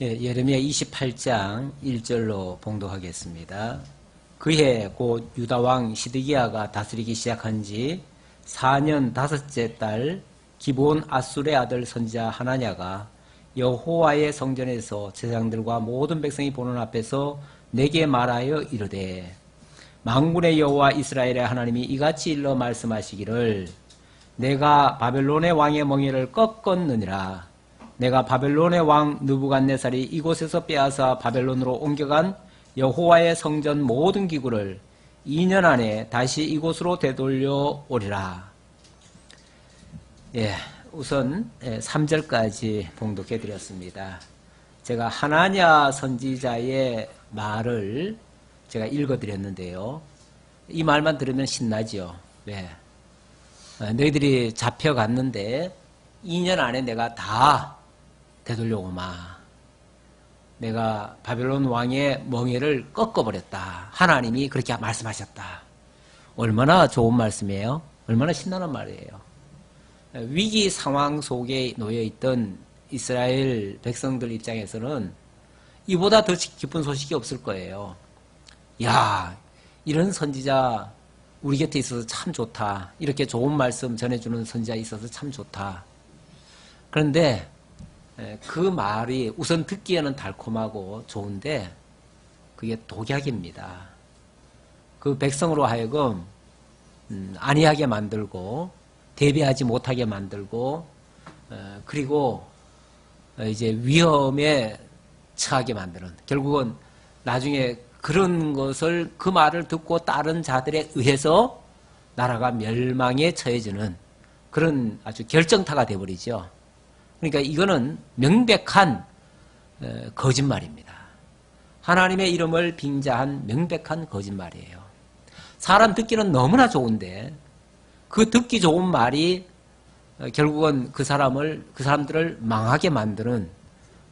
예, 예레미야 28장 1절로 봉독하겠습니다. 그해 곧 유다왕 시드기야가 다스리기 시작한 지 4년 다섯째 달 기브온 아술의 아들 선지자 하나냐가 여호와의 성전에서 제사장들과 모든 백성이 보는 앞에서 내게 말하여 이르되, 만군의 여호와 이스라엘의 하나님이 이같이 일러 말씀하시기를, 내가 바벨론의 왕의 멍에를 꺾었느니라. 내가 바벨론의 왕 느부갓네살이 이곳에서 빼앗아 바벨론으로 옮겨간 여호와의 성전 모든 기구를 2년 안에 다시 이곳으로 되돌려 오리라. 예, 우선 3절까지 봉독해 드렸습니다. 제가 하나냐 선지자의 말을 제가 읽어 드렸는데요. 이 말만 들으면 신나지요. 왜? 너희들이 잡혀갔는데 2년 안에 내가 다 되돌려오마. 내가 바벨론 왕의 멍에를 꺾어버렸다. 하나님이 그렇게 말씀하셨다. 얼마나 좋은 말씀이에요? 얼마나 신나는 말이에요. 위기 상황 속에 놓여있던 이스라엘 백성들 입장에서는 이보다 더 기쁜 소식이 없을 거예요. 야, 이런 선지자 우리 곁에 있어서 참 좋다. 이렇게 좋은 말씀 전해주는 선지자 있어서 참 좋다. 그런데 그 말이 우선 듣기에는 달콤하고 좋은데 그게 독약입니다. 그 백성으로 하여금 안이하게 만들고 대비하지 못하게 만들고 그리고 이제 위험에 처하게 만드는, 결국은 나중에 그런 것을, 그 말을 듣고 다른 자들에 의해서 나라가 멸망에 처해지는 그런 아주 결정타가 되어버리죠. 그러니까 이거는 명백한 거짓말입니다. 하나님의 이름을 빙자한 명백한 거짓말이에요. 사람 듣기는 너무나 좋은데 그 듣기 좋은 말이 결국은 그 사람들을 망하게 만드는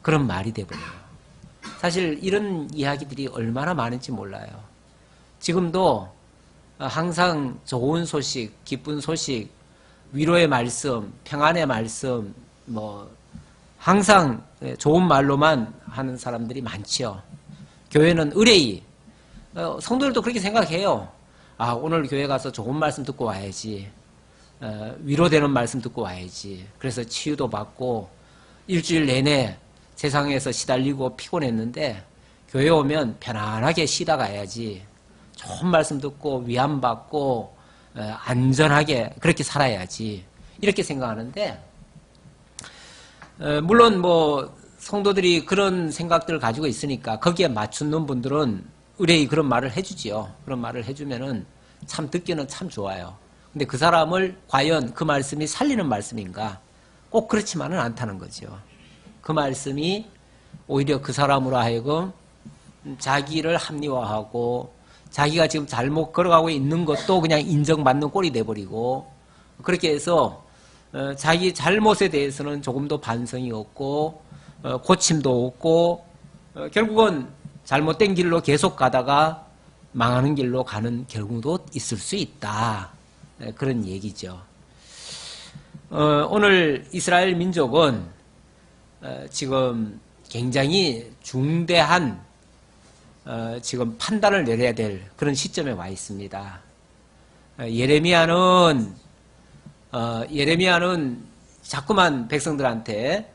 그런 말이 되어버려요. 사실 이런 이야기들이 얼마나 많은지 몰라요. 지금도 항상 좋은 소식, 기쁜 소식, 위로의 말씀, 평안의 말씀, 항상 좋은 말로만 하는 사람들이 많죠. 교회는 의뢰의, 성도들도 그렇게 생각해요. 아, 오늘 교회 가서 좋은 말씀 듣고 와야지. 위로되는 말씀 듣고 와야지. 그래서 치유도 받고 일주일 내내 세상에서 시달리고 피곤했는데 교회 오면 편안하게 쉬다 가야지. 좋은 말씀 듣고 위안받고 안전하게 그렇게 살아야지. 이렇게 생각하는데, 물론 성도들이 그런 생각들을 가지고 있으니까 거기에 맞추는 분들은 의뢰의 그런 말을 해주지요. 그런 말을 해주면은 참 듣기는 참 좋아요. 근데 그 사람을 과연 그 말씀이 살리는 말씀인가? 꼭 그렇지만은 않다는 거죠. 그 말씀이 오히려 그 사람으로 하여금 자기를 합리화하고 자기가 지금 잘못 걸어가고 있는 것도 그냥 인정받는 꼴이 돼버리고, 그렇게 해서 자기 잘못에 대해서는 조금도 반성이 없고 고침도 없고 결국은 잘못된 길로 계속 가다가 망하는 길로 가는 경우도 있을 수 있다. 그런 얘기죠. 오늘 이스라엘 민족은 지금 굉장히 중대한 지금 판단을 내려야 될 그런 시점에 와 있습니다. 예레미야는 자꾸만 백성들한테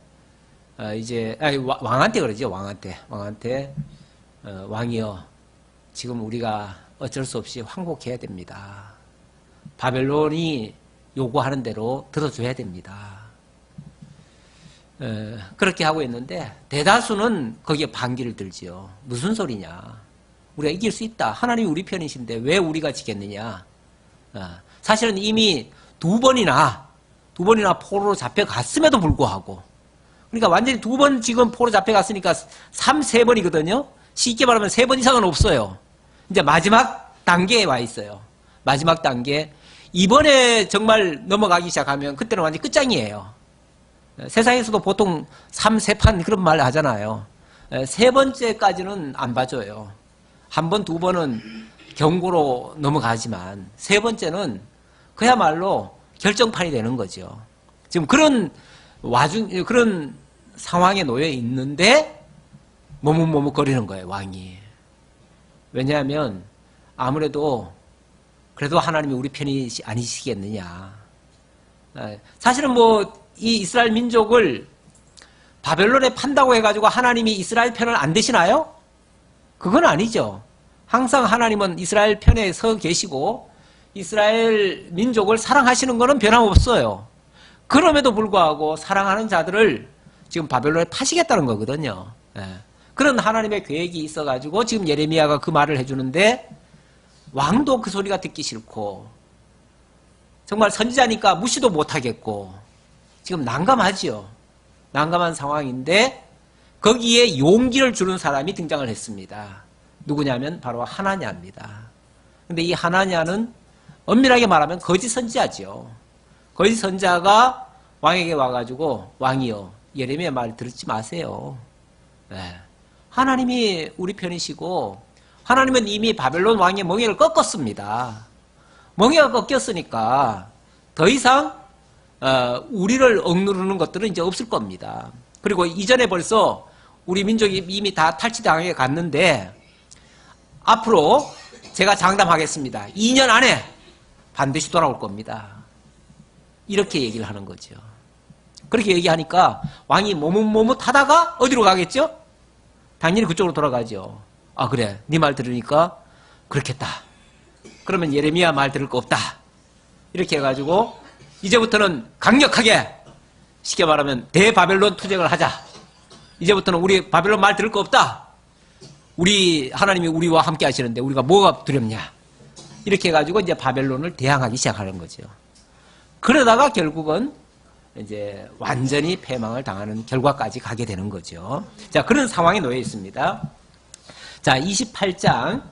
왕한테 그러죠. 왕한테 왕이여, 지금 우리가 어쩔 수 없이 항복해야 됩니다. 바벨론이 요구하는 대로 들어줘야 됩니다. 그렇게 하고 있는데 대다수는 거기에 반기를 들지요. 무슨 소리냐? 우리가 이길 수 있다. 하나님이 우리 편이신데 왜 우리가 지겠느냐? 사실은 이미 두 번이나 포로로 잡혀갔음에도 불구하고, 그러니까 완전히 2번 지금 포로 잡혀갔으니까 3번이거든요. 쉽게 말하면 3번 이상은 없어요. 이제 마지막 단계에 와 있어요. 마지막 단계. 이번에 정말 넘어가기 시작하면 그때는 완전히 끝장이에요. 세상에서도 보통 3판 그런 말 하잖아요. 3번째까지는 안 봐줘요. 1번, 2번은 경고로 넘어가지만 3번째는 그야말로 결정판이 되는 거죠. 지금 그런 상황에 놓여 있는데 머뭇머뭇거리는 거예요, 왕이. 왜냐하면 아무래도 그래도 하나님이 우리 편이 아니시겠느냐. 사실은 뭐 이 이스라엘 민족을 바벨론에 판다고 해가지고 하나님이 이스라엘 편을 안 되시나요? 그건 아니죠. 항상 하나님은 이스라엘 편에 서 계시고 이스라엘 민족을 사랑하시는 것은 변함없어요. 그럼에도 불구하고 사랑하는 자들을 지금 바벨론에 파시겠다는 거거든요. 그런 하나님의 계획이 있어가지고 지금 예레미야가 그 말을 해주는데 왕도 그 소리가 듣기 싫고 정말 선지자니까 무시도 못하겠고 지금 난감하지요. 난감한 상황인데 거기에 용기를 주는 사람이 등장을 했습니다. 누구냐면 바로 하나냐입니다. 근데 이 하나냐는 엄밀하게 말하면 거짓 선지자죠. 거짓 선지자가 왕에게 와가지고 왕이요 예레미야 말 듣지 마세요. 하나님이 우리 편이시고 하나님은 이미 바벨론 왕의 멍에를 꺾었습니다. 멍에가 꺾였으니까 더 이상 우리를 억누르는 것들은 이제 없을 겁니다. 그리고 이전에 벌써 우리 민족이 이미 다 탈취당해 갔는데 앞으로 제가 장담하겠습니다. 2년 안에 반드시 돌아올 겁니다. 이렇게 얘기를 하는 거죠. 그렇게 얘기하니까 왕이 머뭇머뭇하다가 어디로 가겠죠? 당연히 그쪽으로 돌아가죠. 아 그래 네 말 들으니까 그렇겠다. 그러면 예레미야 말 들을 거 없다. 이렇게 해가지고 이제부터는 강력하게 쉽게 말하면 대바벨론 투쟁을 하자. 이제부터는 우리 바벨론 말 들을 거 없다. 우리 하나님이 우리와 함께 하시는데 우리가 뭐가 두렵냐. 이렇게 해가지고 이제 바벨론을 대항하기 시작하는 거죠. 그러다가 결국은 이제 완전히 패망을 당하는 결과까지 가게 되는 거죠. 자, 그런 상황에 놓여 있습니다. 자, 28장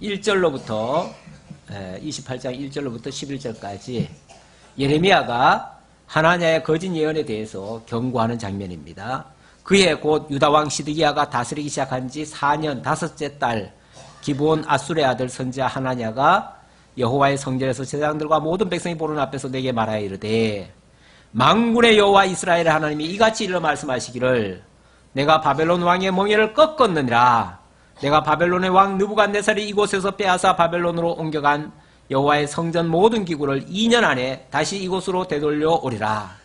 1절로부터 11절까지 예레미야가 하나냐의 거짓 예언에 대해서 경고하는 장면입니다. 그해 곧 유다왕 시드기야가 다스리기 시작한 지 4년 5째 달 기브온 아술의 아들 선지자 하나냐가 여호와의 성전에서 제사장들과 모든 백성이 보는 앞에서 내게 말하여 이르되 만군의 여호와 이스라엘의 하나님이 이같이 일러 말씀하시기를 내가 바벨론 왕의 멍에를 꺾었느니라. 내가 바벨론의 왕 느부갓네살이 이곳에서 빼앗아 바벨론으로 옮겨간 여호와의 성전 모든 기구를 2년 안에 다시 이곳으로 되돌려 오리라.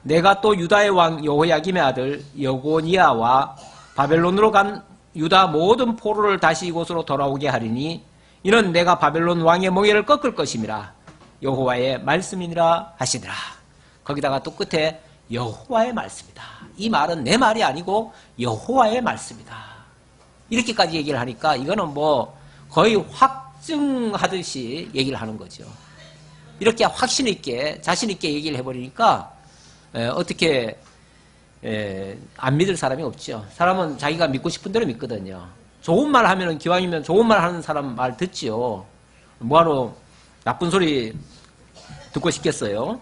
내가 또 유다의 왕 여호야김의 아들 여고니아와 바벨론으로 간 유다 모든 포로를 다시 이곳으로 돌아오게 하리니 이는 내가 바벨론 왕의 멍에를 꺾을 것임이라. 여호와의 말씀이니라 하시더라. 거기다가 또 끝에 여호와의 말씀이다. 이 말은 내 말이 아니고 여호와의 말씀이다. 이렇게까지 얘기를 하니까 이거는 뭐 거의 확증하듯이 얘기를 하는 거죠. 이렇게 확신 있게 자신 있게 얘기를 해버리니까 어떻게 안 믿을 사람이 없죠. 사람은 자기가 믿고 싶은 대로 믿거든요. 좋은 말 하면은 기왕이면 좋은 말 하는 사람 말 듣지요. 뭐하러 나쁜 소리 듣고 싶겠어요.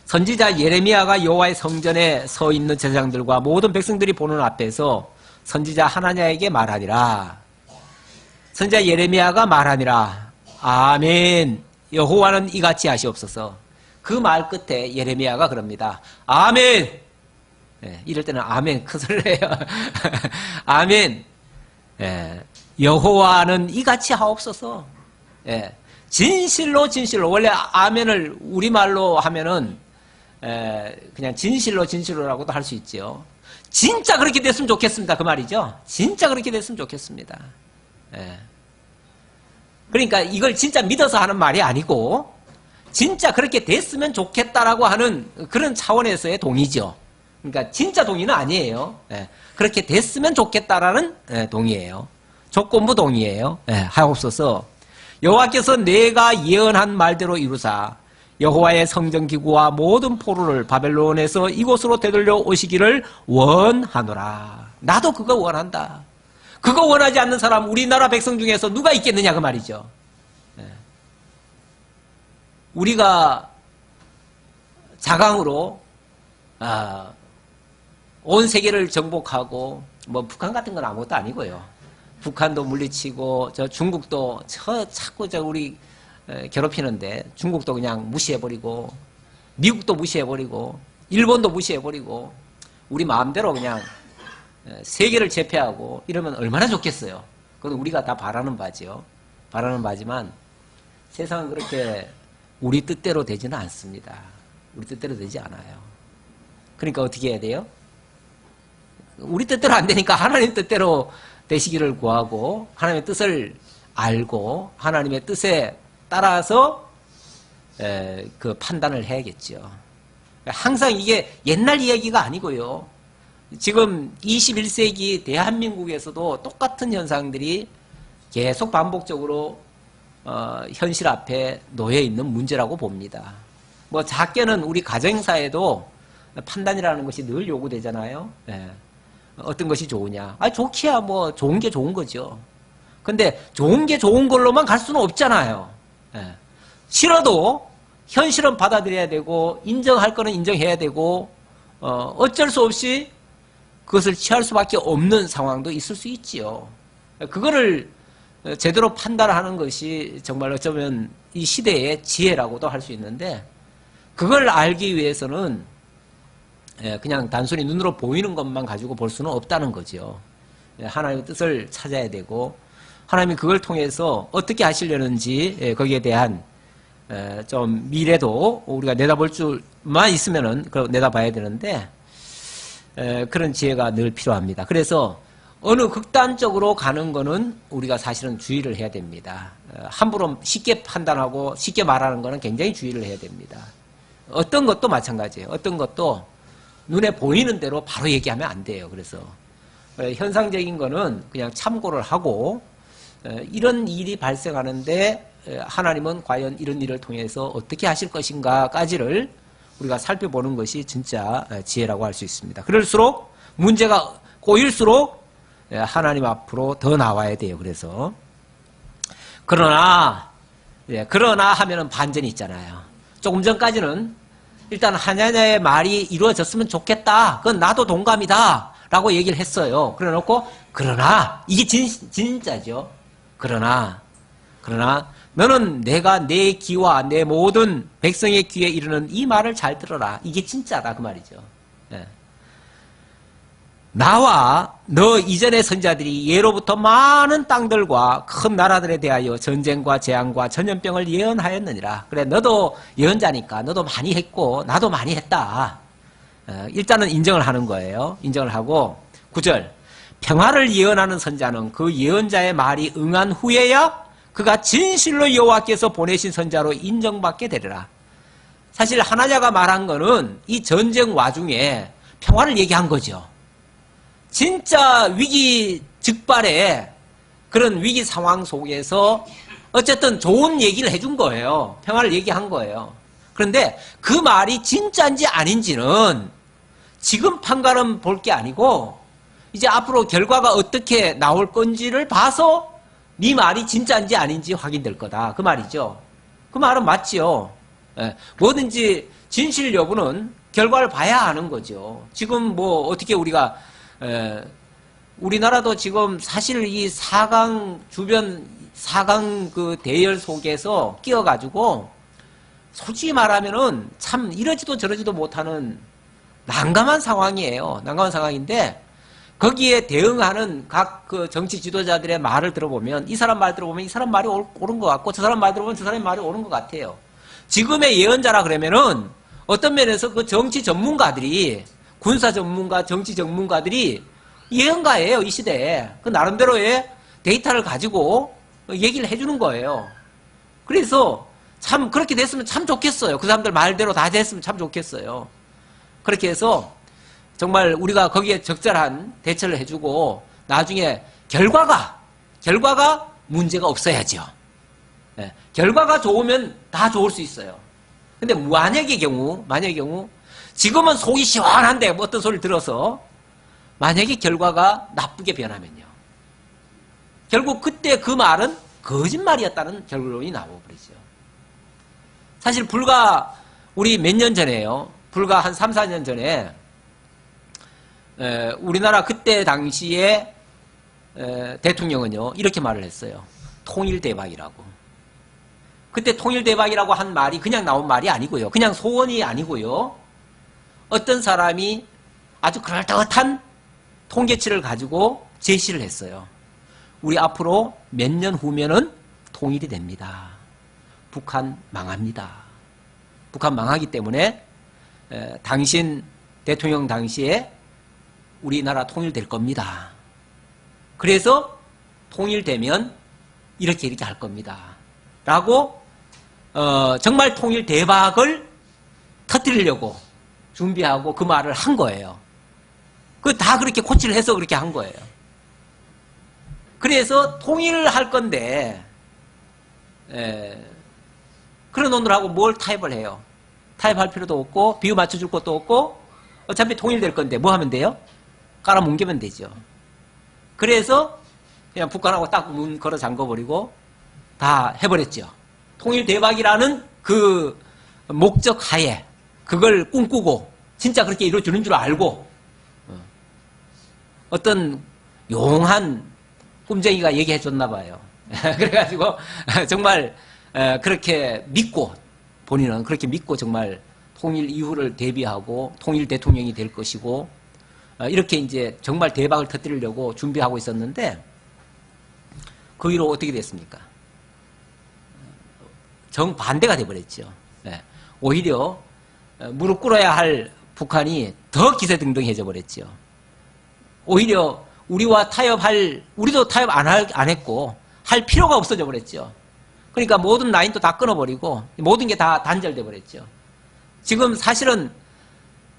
선지자 예레미야가 여호와의 성전에 서 있는 제사장들과 모든 백성들이 보는 앞에서 선지자 하나냐에게 말하니라. 선지자 예레미야가 말하니라. 아멘. 여호와는 이같이 하시옵소서. 그 말 끝에 예레미야가 그럽니다. 아멘. 이럴 때는 아멘 큰 소리를 해요. 아멘. 여호와는 이같이 하옵소서. 진실로 진실로. 원래 아멘을 우리말로 하면은 그냥 진실로라고도 할 수 있죠. 진짜 그렇게 됐으면 좋겠습니다. 그 말이죠. 진짜 그렇게 됐으면 좋겠습니다. 그러니까 이걸 진짜 믿어서 하는 말이 아니고 진짜 그렇게 됐으면 좋겠다라고 하는 그런 차원에서의 동의죠. 그러니까 진짜 동의는 아니에요. 그렇게 됐으면 좋겠다라는 동의예요. 조건부 동의예요. 하옵소서. 여호와께서 내가 예언한 말대로 이루사 여호와의 성전기구와 모든 포로를 바벨론에서 이곳으로 되돌려 오시기를 원하노라. 나도 그거 원한다. 그거 원하지 않는 사람 우리나라 백성 중에서 누가 있겠느냐 그 말이죠. 우리가 자강으로 온 세계를 정복하고 뭐 북한 같은 건 아무것도 아니고요. 북한도 물리치고 저 중국도 자꾸 우리 괴롭히는데 중국도 그냥 무시해버리고 미국도 무시해버리고 일본도 무시해버리고 우리 마음대로 그냥 세계를 제패하고 이러면 얼마나 좋겠어요. 그건 우리가 다 바라는 바지요. 바라는 바지만 세상은 그렇게 우리 뜻대로 되지는 않습니다. 우리 뜻대로 되지 않아요. 그러니까 어떻게 해야 돼요? 우리 뜻대로 안 되니까 하나님 뜻대로 되시기를 구하고 하나님의 뜻을 알고 하나님의 뜻에 따라서 그 판단을 해야겠죠. 항상 이게 옛날 이야기가 아니고요. 지금 21세기 대한민국에서도 똑같은 현상들이 계속 반복적으로 현실 앞에 놓여 있는 문제라고 봅니다. 뭐 작게는 우리 가정사에도 판단이라는 것이 늘 요구되잖아요. 예. 어떤 것이 좋으냐? 좋기야 뭐 좋은 게 좋은 거죠. 근데 좋은 게 좋은 걸로만 갈 수는 없잖아요. 예. 싫어도 현실은 받아들여야 되고 인정할 거는 인정해야 되고 어쩔 수 없이 그것을 취할 수밖에 없는 상황도 있을 수 있지요. 그거를 제대로 판단하는 것이 정말 어쩌면 이 시대의 지혜라고도 할 수 있는데 그걸 알기 위해서는 그냥 단순히 눈으로 보이는 것만 가지고 볼 수는 없다는 거죠. 하나님의 뜻을 찾아야 되고 하나님이 그걸 통해서 어떻게 하시려는지 거기에 대한 좀 미래도 우리가 내다볼 줄만 있으면은 내다봐야 되는데 그런 지혜가 늘 필요합니다. 그래서 어느 극단적으로 가는 거는 우리가 사실은 주의를 해야 됩니다. 함부로 쉽게 판단하고 쉽게 말하는 거는 굉장히 주의를 해야 됩니다. 어떤 것도 마찬가지예요. 어떤 것도 눈에 보이는 대로 바로 얘기하면 안 돼요. 그래서 현상적인 거는 그냥 참고를 하고 이런 일이 발생하는데 하나님은 과연 이런 일을 통해서 어떻게 하실 것인가까지를 우리가 살펴보는 것이 진짜 지혜라고 할 수 있습니다. 그럴수록 문제가 꼬일수록 하나님 앞으로 더 나와야 돼요. 그래서 그러나 하면은 반전이 있잖아요. 조금 전까지는 일단 하나님의 말이 이루어졌으면 좋겠다. 그건 나도 동감이다. 라고 얘기를 했어요. 그래 놓고 그러나 이게 진짜죠. 그러나 너는 내가 내 귀와 내 모든 백성의 귀에 이르는 이 말을 잘 들어라. 이게 진짜다 그 말이죠. 나와 너 이전의 선자들이 예로부터 많은 땅들과 큰 나라들에 대하여 전쟁과 재앙과 전염병을 예언하였느니라. 그래 너도 예언자니까 너도 많이 했고 나도 많이 했다. 일단은 인정을 하는 거예요. 인정을 하고 9절 평화를 예언하는 선자는 그 예언자의 말이 응한 후에야 그가 진실로 여호와께서 보내신 선자로 인정받게 되리라. 사실 하나냐가 말한 거는 이 전쟁 와중에 평화를 얘기한 거죠. 진짜 위기 즉발의 그런 위기 상황 속에서 어쨌든 좋은 얘기를 해준 거예요. 평화를 얘기한 거예요. 그런데 그 말이 진짜인지 아닌지는 지금 판가름 볼 게 아니고 이제 앞으로 결과가 어떻게 나올 건지를 봐서 네 말이 진짜인지 아닌지 확인될 거다. 그 말이죠. 그 말은 맞지요. 뭐든지 진실 여부는 결과를 봐야 하는 거죠. 지금 뭐 어떻게 우리가 우리나라도 지금 사실 이 4강 주변 4강 그 대열 속에서 끼어가지고 솔직히 말하면은 참 이러지도 저러지도 못하는 난감한 상황이에요. 난감한 상황인데 거기에 대응하는 각 그 정치 지도자들의 말을 들어보면 이 사람 말 들어보면 이 사람 말이 옳은 것 같고 저 사람 말 들어보면 저 사람의 말이 옳은 것 같아요. 지금의 예언자라 그러면은 어떤 면에서 그 정치 전문가들이 군사 전문가, 정치 전문가들이 예언가예요. 이 시대에. 그 나름대로의 데이터를 가지고 얘기를 해주는 거예요. 그래서 참 그렇게 됐으면 참 좋겠어요. 그 사람들 말대로 다 됐으면 참 좋겠어요. 그렇게 해서 정말 우리가 거기에 적절한 대처를 해주고 나중에 결과가 문제가 없어야죠. 결과가 좋으면 다 좋을 수 있어요. 근데 만약의 경우 지금은 속이 시원한데 뭐 어떤 소리를 들어서 만약에 결과가 나쁘게 변하면요. 결국 그때 그 말은 거짓말이었다는 결론이 나와버리죠. 사실 불과 우리 몇 년 전에요. 불과 한 3, 4년 전에 우리나라 그때 당시에 대통령은요. 이렇게 말을 했어요. 통일대박이라고. 그때 통일대박이라고 한 말이 그냥 나온 말이 아니고요. 그냥 소원이 아니고요. 어떤 사람이 아주 그럴듯한 통계치를 가지고 제시를 했어요. 우리 앞으로 몇 년 후면은 통일이 됩니다. 북한 망합니다. 북한 망하기 때문에 당신 대통령 당시에 우리나라 통일될 겁니다. 그래서 통일되면 이렇게 할 겁니다. 라고 정말 통일 대박을 터뜨리려고 준비하고 그 말을 한 거예요. 그 다 그렇게 코치를 해서 그렇게 한 거예요. 그래서 통일을 할 건데 그런 놈들하고 뭘 타협을 해요? 타협할 필요도 없고 비유 맞춰줄 것도 없고 어차피 통일될 건데 뭐 하면 돼요? 깔아뭉개면 되죠. 그래서 그냥 북한하고 딱 문 걸어 잠궈버리고 다 해버렸죠. 통일 대박이라는 그 목적 하에 그걸 꿈꾸고 진짜 그렇게 이루어지는 줄 알고 어떤 용한 꿈쟁이가 얘기해 줬나 봐요. 그래가지고 정말 그렇게 믿고 본인은 그렇게 믿고 정말 통일 이후를 대비하고 통일 대통령이 될 것이고 이렇게 이제 정말 대박을 터뜨리려고 준비하고 있었는데 그 위로 어떻게 됐습니까? 정반대가 돼버렸죠. 오히려 무릎 꿇어야 할 북한이 더 기세등등해져 버렸죠. 오히려 우리와 우리도 타협 안 했고 할 필요가 없어져 버렸죠. 그러니까 모든 라인도 다 끊어버리고 모든 게 다 단절돼 버렸죠. 지금 사실은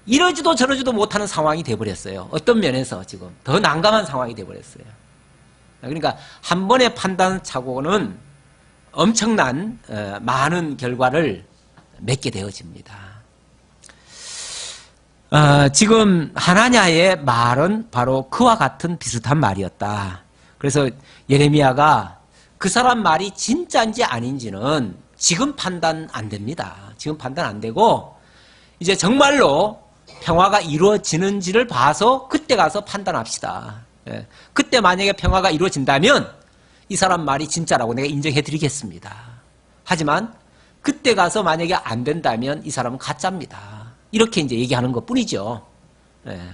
이러지도 저러지도 못하는 상황이 돼버렸어요. 어떤 면에서 지금 더 난감한 상황이 돼버렸어요. 그러니까 한 번의 판단 착오는 엄청난 많은 결과를 맺게 되어집니다. 지금 하나냐의 말은 바로 그와 같은 비슷한 말이었다. 그래서 예레미야가 그 사람 말이 진짜인지 아닌지는 지금 판단 안 됩니다. 지금 판단 안 되고 이제 정말로 평화가 이루어지는지를 봐서 그때 가서 판단합시다. 그때 만약에 평화가 이루어진다면 이 사람 말이 진짜라고 내가 인정해 드리겠습니다. 하지만 그때 가서 만약에 안 된다면 이 사람은 가짜입니다. 이렇게 이제 얘기하는 것 뿐이죠.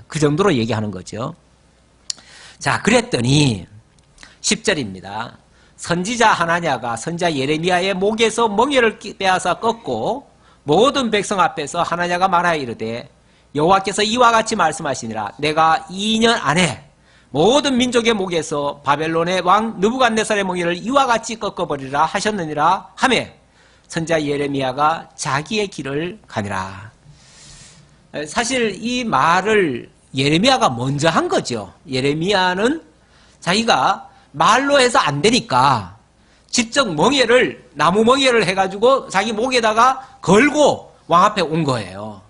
그 정도로 얘기하는 거죠. 자, 그랬더니 10절입니다. 선지자 하나냐가 선지자 예레미야의 목에서 멍에를 빼앗아 꺾고 모든 백성 앞에서 하나냐가 말하여 이르되 여호와께서 이와 같이 말씀하시니라. 내가 2년 안에 모든 민족의 목에서 바벨론의 왕 느부갓네살의 멍에를 이와 같이 꺾어버리라 하셨느니라 하매 선지자 예레미야가 자기의 길을 가니라. 사실 이 말을 예레미야가 먼저 한 거죠. 예레미야는 자기가 말로 해서 안 되니까 직접 멍에를 나무 멍에를 해가지고 자기 목에다가 걸고 왕 앞에 온 거예요.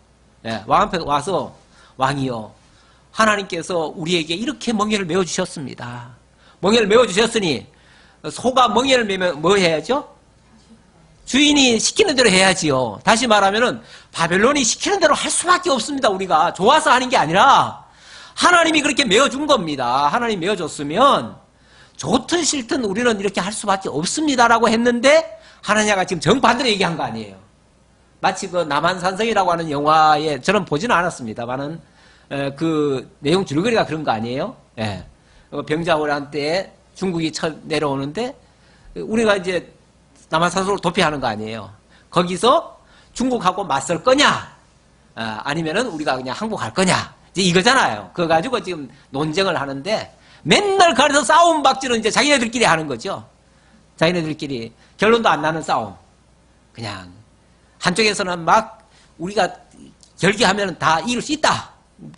왕 앞에 와서 왕이요, 하나님께서 우리에게 이렇게 멍에를 메어주셨습니다. 멍에를 메어주셨으니 소가 멍에를 메면 뭐 해야죠? 주인이 시키는 대로 해야지요. 다시 말하면은 바벨론이 시키는 대로 할 수밖에 없습니다. 우리가 좋아서 하는 게 아니라 하나님이 그렇게 메어준 겁니다. 하나님이 메어줬으면 좋든 싫든 우리는 이렇게 할 수밖에 없습니다라고 했는데 하나냐가 지금 정반대로 얘기한 거 아니에요. 마치 그 남한산성이라고 하는 영화에 저는 보지는 않았습니다만은 그 내용 줄거리가 그런 거 아니에요? 예. 병자호란 때 중국이 내려오는데 우리가 이제 남한산성으로 도피하는 거 아니에요. 거기서 중국하고 맞설 거냐, 아니면은 우리가 그냥 항복할 거냐, 이제 이거잖아요. 그거 가지고 지금 논쟁을 하는데 맨날 거기서 싸움 박지는 이제 자기네들끼리 하는 거죠. 자기네들끼리 결론도 안 나는 싸움. 그냥 한쪽에서는 막 우리가 결기하면 다 이길 수 있다.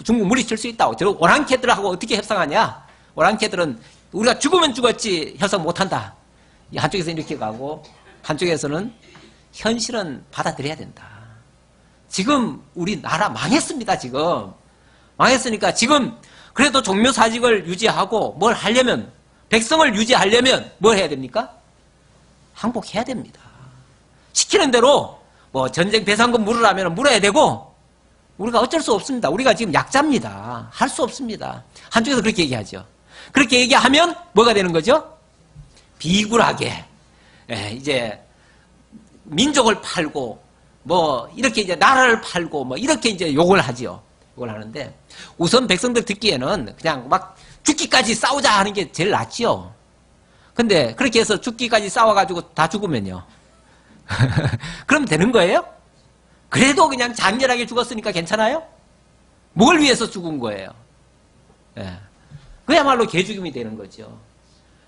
중국 물리칠 수 있다. 저 오랑캐들하고 어떻게 협상하냐? 오랑캐들은 우리가 죽으면 죽었지 협상 못한다. 한쪽에서 이렇게 가고 한쪽에서는 현실은 받아들여야 된다. 지금 우리나라 망했습니다. 지금 망했으니까 지금 그래도 종묘사직을 유지하고 뭘 하려면, 백성을 유지하려면 뭘 해야 됩니까? 항복해야 됩니다. 시키는 대로 뭐 전쟁 배상금 물으라면 물어야 되고, 우리가 어쩔 수 없습니다. 우리가 지금 약자입니다. 할 수 없습니다. 한쪽에서 그렇게 얘기하죠. 그렇게 얘기하면 뭐가 되는 거죠? 비굴하게 이제 민족을 팔고 뭐 이렇게 이제 나라를 팔고 뭐 이렇게 이제 욕을 하지요. 그걸 하는데 우선 백성들 듣기에는 그냥 막 죽기까지 싸우자 하는 게 제일 낫지요. 근데 그렇게 해서 죽기까지 싸워가지고 다 죽으면요. 그러면 되는 거예요? 그래도 그냥 장렬하게 죽었으니까 괜찮아요? 뭘 위해서 죽은 거예요? 예. 그야말로 개죽음이 되는 거죠.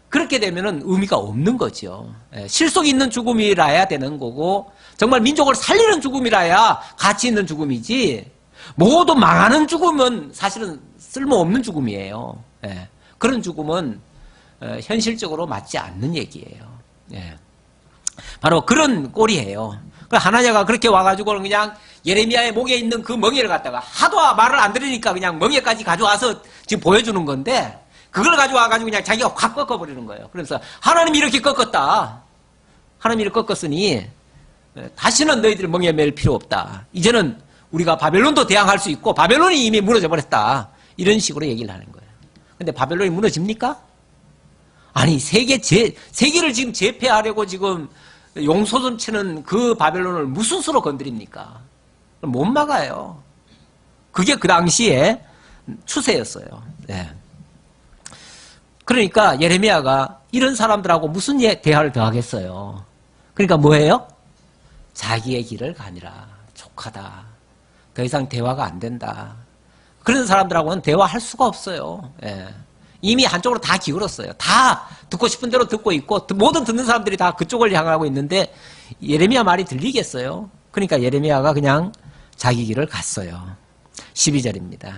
그렇게 되면은 의미가 없는 거죠. 예. 실속 있는 죽음이라야 되는 거고, 정말 민족을 살리는 죽음이라야 가치 있는 죽음이지, 모두 망하는 죽음은 사실은 쓸모없는 죽음이에요. 예. 그런 죽음은 현실적으로 맞지 않는 얘기예요. 예. 바로 그런 꼴이에요. 하나냐가 그렇게 와가지고 그냥 예레미야의 목에 있는 그 멍에를 갖다가 하도 말을 안 들으니까 그냥 멍에까지 가져와서 지금 보여주는 건데, 그걸 가져와가지고 그냥 자기가 확 꺾어버리는 거예요. 그래서 하나님이 이렇게 꺾었다. 하나님이 이렇게 꺾었으니 다시는 너희들 멍에 맬 필요 없다. 이제는 우리가 바벨론도 대항할 수 있고 바벨론이 이미 무너져 버렸다. 이런 식으로 얘기를 하는 거예요. 근데 바벨론이 무너집니까? 아니, 세계를 지금 제패하려고 지금 용소좀 치는 그 바벨론을 무슨 수로 건드립니까? 못 막아요. 그게 그 당시에 추세였어요. 네. 그러니까 예레미야가 이런 사람들하고 무슨 대화를 더 하겠어요? 그러니까 뭐예요? 자기의 길을 가니라. 족하다. 더 이상 대화가 안 된다. 그런 사람들하고는 대화할 수가 없어요. 예. 이미 한쪽으로 다 기울었어요. 다 듣고 싶은 대로 듣고 있고 모든 듣는 사람들이 다 그쪽을 향하고 있는데 예레미야 말이 들리겠어요? 그러니까 예레미야가 그냥 자기 길을 갔어요. 12절입니다.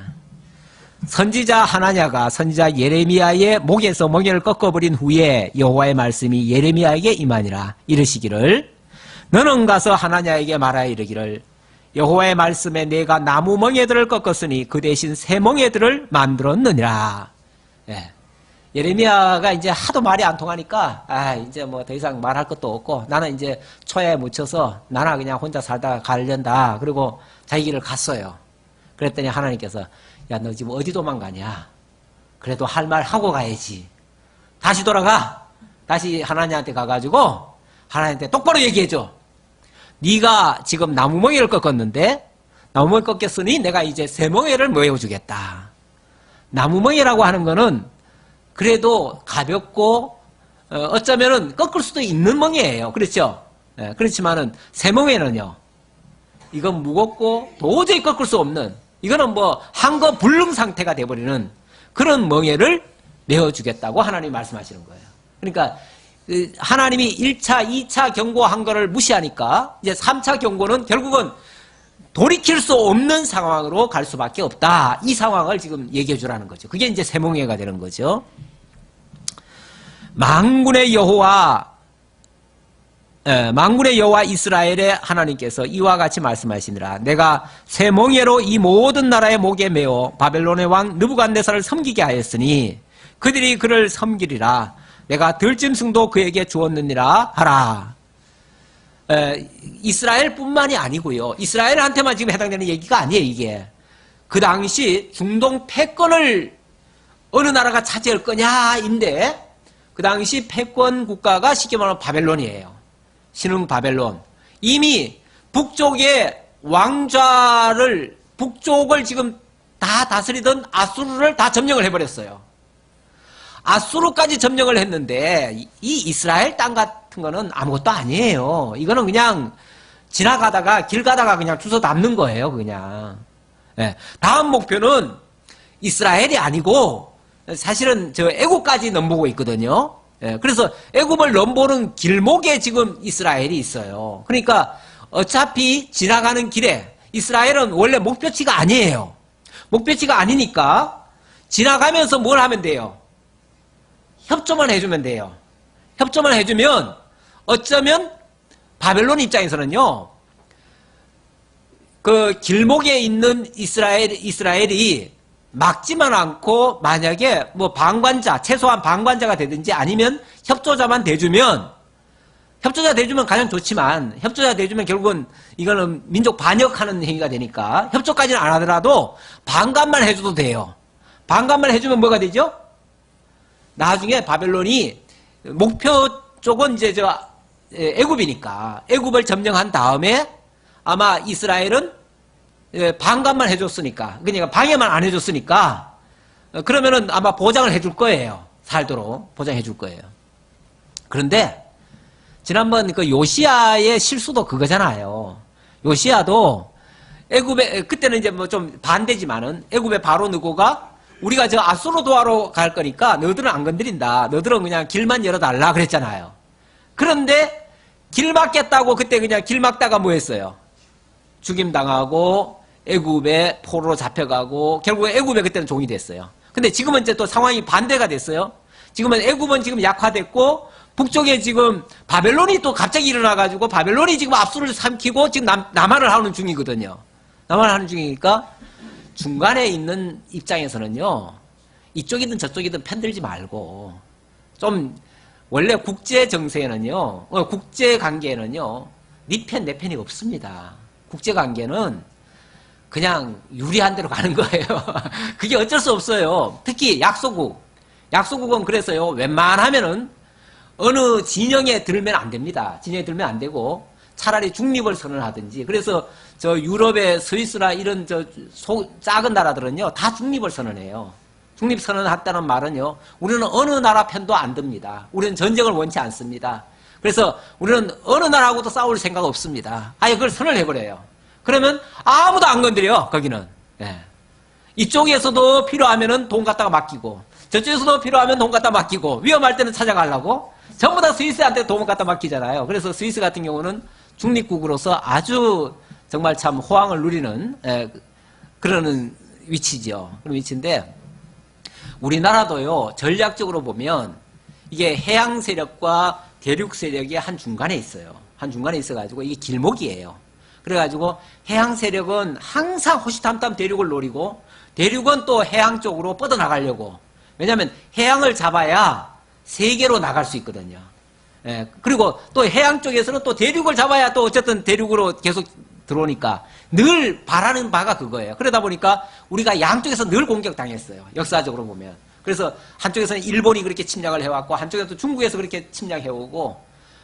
선지자 하나냐가 선지자 예레미야의 목에서 멍에를 꺾어버린 후에 여호와의 말씀이 예레미야에게 임하니라. 이르시기를 너는 가서 하나냐에게 말하여 이르기를 여호와의 말씀에 내가 나무 멍에들을 꺾었으니 그 대신 새 멍에들을 만들었느니라. 예. 예레미야가 이제 하도 말이 안 통하니까 이제 뭐 더 이상 말할 것도 없고 나는 이제 초야에 묻혀서 나나 그냥 혼자 살다가 가련다. 그리고 자기 길을 갔어요. 그랬더니 하나님께서 야, 너 지금 어디 도망가냐? 그래도 할 말 하고 가야지. 다시 돌아가. 다시 하나님한테 가가지고 하나님한테 똑바로 얘기해줘. 네가 지금 나무멍에를 꺾었는데 나무멍에 꺾였으니 내가 이제 새 멍에를 모여주겠다. 나무멍에라고 하는 거는 그래도 가볍고 어쩌면은 꺾을 수도 있는 멍에예요. 그렇죠? 예, 그렇지만은 새 멍에는요. 이건 무겁고 도저히 꺾을 수 없는, 이거는 뭐 한거 불능 상태가 돼버리는 그런 멍에를 내어주겠다고 하나님이 말씀하시는 거예요. 그러니까 하나님이 1차, 2차 경고한 거를 무시하니까 이제 3차 경고는 결국은 돌이킬 수 없는 상황으로 갈 수밖에 없다. 이 상황을 지금 얘기해 주라는 거죠. 그게 이제 세몽예가 되는 거죠. 만군의 여호와 이스라엘의 하나님께서 이와 같이 말씀하시니라. 내가 새 멍에로 이 모든 나라의 목에 메어 바벨론의 왕 느부갓네살을 섬기게 하였으니 그들이 그를 섬기리라. 내가 들짐승도 그에게 주었느니라 하라. 이스라엘뿐만이 아니고요. 이스라엘한테만 지금 해당되는 얘기가 아니에요. 이게 그 당시 중동 패권을 어느 나라가 차지할 거냐인데 그 당시 패권 국가가 쉽게 말하면 바벨론이에요. 신흥 바벨론. 이미 북쪽의 왕좌를, 북쪽을 지금 다 다스리던 아수르를 다 점령을 해버렸어요. 아수르까지 점령을 했는데 이 이스라엘 땅 같은 거는 아무것도 아니에요. 이거는 그냥 지나가다가 길 가다가 그냥 주워 담는 거예요. 그냥. 예. 다음 목표는 이스라엘이 아니고 사실은 저 애국까지 넘보고 있거든요. 예. 그래서 애국을 넘보는 길목에 지금 이스라엘이 있어요. 그러니까 어차피 지나가는 길에 이스라엘은 원래 목표치가 아니에요. 목표치가 아니니까 지나가면서 뭘 하면 돼요? 협조만 해주면 돼요. 협조만 해주면 어쩌면 바벨론 입장에서는요, 그 길목에 있는 이스라엘이 막지만 않고 만약에 뭐 방관자, 최소한 방관자가 되든지 아니면 협조자만 돼주면, 협조자 돼주면 가장 좋지만 협조자 돼주면 결국은 이거는 민족 반역하는 행위가 되니까 협조까지는 안 하더라도 방관만 해줘도 돼요. 방관만 해주면 뭐가 되죠? 나중에 바벨론이 목표 쪽은 이제 애굽이니까 애굽을 점령한 다음에 아마 이스라엘은 반감만 해줬으니까, 그러니까 방해만 안 해줬으니까, 그러면은 아마 보장을 해줄 거예요. 살도록 보장해 줄 거예요. 그런데 지난번 그 요시야의 실수도 그거잖아요. 요시야도 애굽에, 그때는 이제 뭐 좀 반대지만은 애굽의 바로 느고가 우리가 저 아수르 도하러 갈 거니까 너들은 안 건드린다. 너들은 그냥 길만 열어달라 그랬잖아요. 그런데 길 막겠다고 그때 그냥 길 막다가 뭐 했어요? 죽임당하고 애굽에 포로로 잡혀가고 결국에 애굽에 그때는 종이 됐어요. 근데 지금은 이제 또 상황이 반대가 됐어요. 지금은 애굽은 지금 약화됐고 북쪽에 지금 바벨론이 또 갑자기 일어나가지고 바벨론이 지금 압수를 삼키고 지금 남한을 하는 중이거든요. 남한을 하는 중이니까 중간에 있는 입장에서는요. 이쪽이든 저쪽이든 편들지 말고 좀 원래 국제 정세에는요. 국제 관계에는요. 네 편, 내 편이 없습니다. 국제 관계는 그냥 유리한 대로 가는 거예요. 그게 어쩔 수 없어요. 특히 약소국. 약소국은 그래서요. 웬만하면은 어느 진영에 들면 안 됩니다. 진영에 들면 안 되고 차라리 중립을 선언하든지. 그래서 저 유럽의 스위스나 이런 저 작은 나라들은요. 다 중립을 선언해요. 중립 선언했다는 말은요. 우리는 어느 나라 편도 안 듭니다. 우리는 전쟁을 원치 않습니다. 그래서 우리는 어느 나라하고도 싸울 생각 없습니다. 아예 그걸 선언해버려요. 그러면 아무도 안 건드려, 거기는. 예. 이쪽에서도 필요하면은 돈 갖다가 맡기고, 저쪽에서도 필요하면 돈 갖다 맡기고, 위험할 때는 찾아가려고, 전부 다 스위스한테 돈 갖다 맡기잖아요. 그래서 스위스 같은 경우는 중립국으로서 아주 정말 참 호황을 누리는, 그러는 위치죠. 그런 위치인데, 우리나라도요, 전략적으로 보면, 이게 해양 세력과 대륙 세력이 한 중간에 있어요. 한 중간에 있어가지고, 이게 길목이에요. 그래가지고 해양 세력은 항상 호시탐탐 대륙을 노리고 대륙은 또 해양 쪽으로 뻗어나가려고. 왜냐하면 해양을 잡아야 세계로 나갈 수 있거든요. 예, 그리고 또 해양 쪽에서는 또 대륙을 잡아야 또 어쨌든 대륙으로 계속 들어오니까 늘 바라는 바가 그거예요. 그러다 보니까 우리가 양쪽에서 늘 공격당했어요. 역사적으로 보면. 그래서 한쪽에서는 일본이 그렇게 침략을 해왔고 한쪽에서 중국에서 그렇게 침략해오고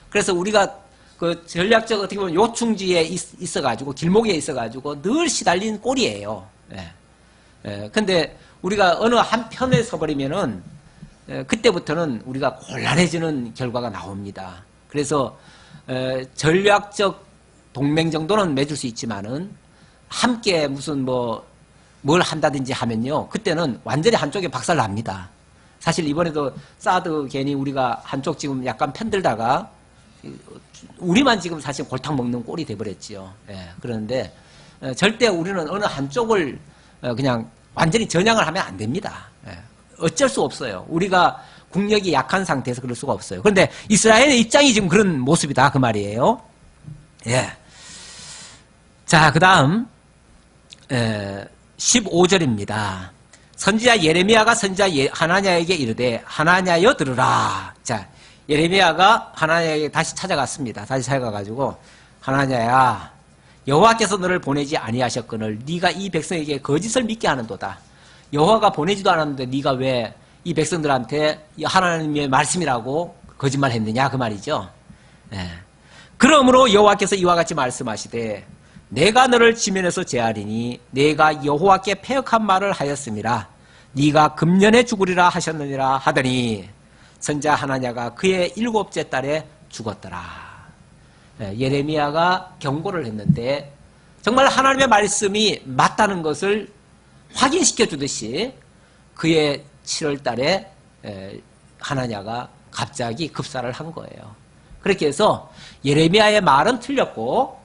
그래서 우리가 그 전략적 어떻게 보면 요충지에 있어가지고 길목에 있어가지고 늘 시달린 꼴이에요. 예. 예. 근데 우리가 어느 한 편에 서버리면은 그때부터는 우리가 곤란해지는 결과가 나옵니다. 그래서 전략적 동맹 정도는 맺을 수 있지만은 함께 무슨 뭘 한다든지 하면요. 그때는 완전히 한쪽에 박살 납니다. 사실 이번에도 사드 괜히 우리가 한쪽 지금 약간 편들다가 우리만 지금 사실 골탕 먹는 꼴이 돼버렸지요. 예, 그런데 절대 우리는 어느 한쪽을 그냥 완전히 전향을 하면 안 됩니다. 예, 어쩔 수 없어요. 우리가 국력이 약한 상태에서 그럴 수가 없어요. 그런데 이스라엘의 입장이 지금 그런 모습이다 그 말이에요. 예. 자, 그 다음 15절입니다. 선지자 예레미야가 선지자 하나냐에게 이르되 하나냐여 들으라. 자, 예레미야가 하나냐에게 다시 찾아갔습니다. 다시 찾아가가지고 하나냐야 여호와께서 너를 보내지 아니하셨거늘 네가 이 백성에게 거짓을 믿게 하는도다. 여호와가 보내지도 않았는데 네가 왜 이 백성들한테 하나님의 말씀이라고 거짓말했느냐 그 말이죠. 예. 그러므로 여호와께서 이와 같이 말씀하시되 내가 너를 지면에서 제하리니 내가 여호와께 패역한 말을 하였음이라. 네가 금년에 죽으리라 하셨느니라 하더니 선지자 하나냐가 그의 7째 달에 죽었더라. 예레미야가 경고를 했는데 정말 하나님의 말씀이 맞다는 것을 확인시켜 주듯이 그의 7월 달에 하나냐가 갑자기 급사를 한 거예요. 그렇게 해서 예레미야의 말은 틀렸고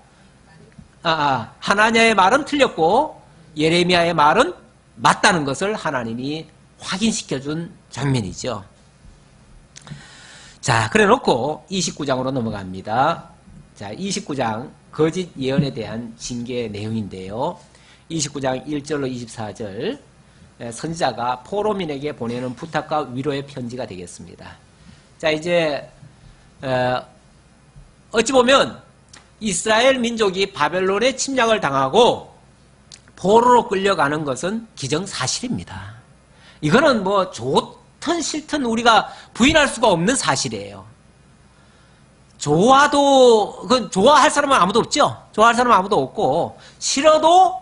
하나냐의 말은 틀렸고 예레미야의 말은 맞다는 것을 하나님이 확인시켜 준 장면이죠. 자, 그래 놓고 29장으로 넘어갑니다. 자, 29장 거짓 예언에 대한 징계의 내용인데요. 29장 1절로 24절 선지자가 포로민에게 보내는 부탁과 위로의 편지가 되겠습니다. 자, 이제 어찌 보면 이스라엘 민족이 바벨론의 침략을 당하고 포로로 끌려가는 것은 기정사실입니다. 이거는 뭐 좋든 싫든 우리가 부인할 수가 없는 사실이에요. 좋아도, 그건 좋아할 사람은 아무도 없죠? 좋아할 사람은 아무도 없고, 싫어도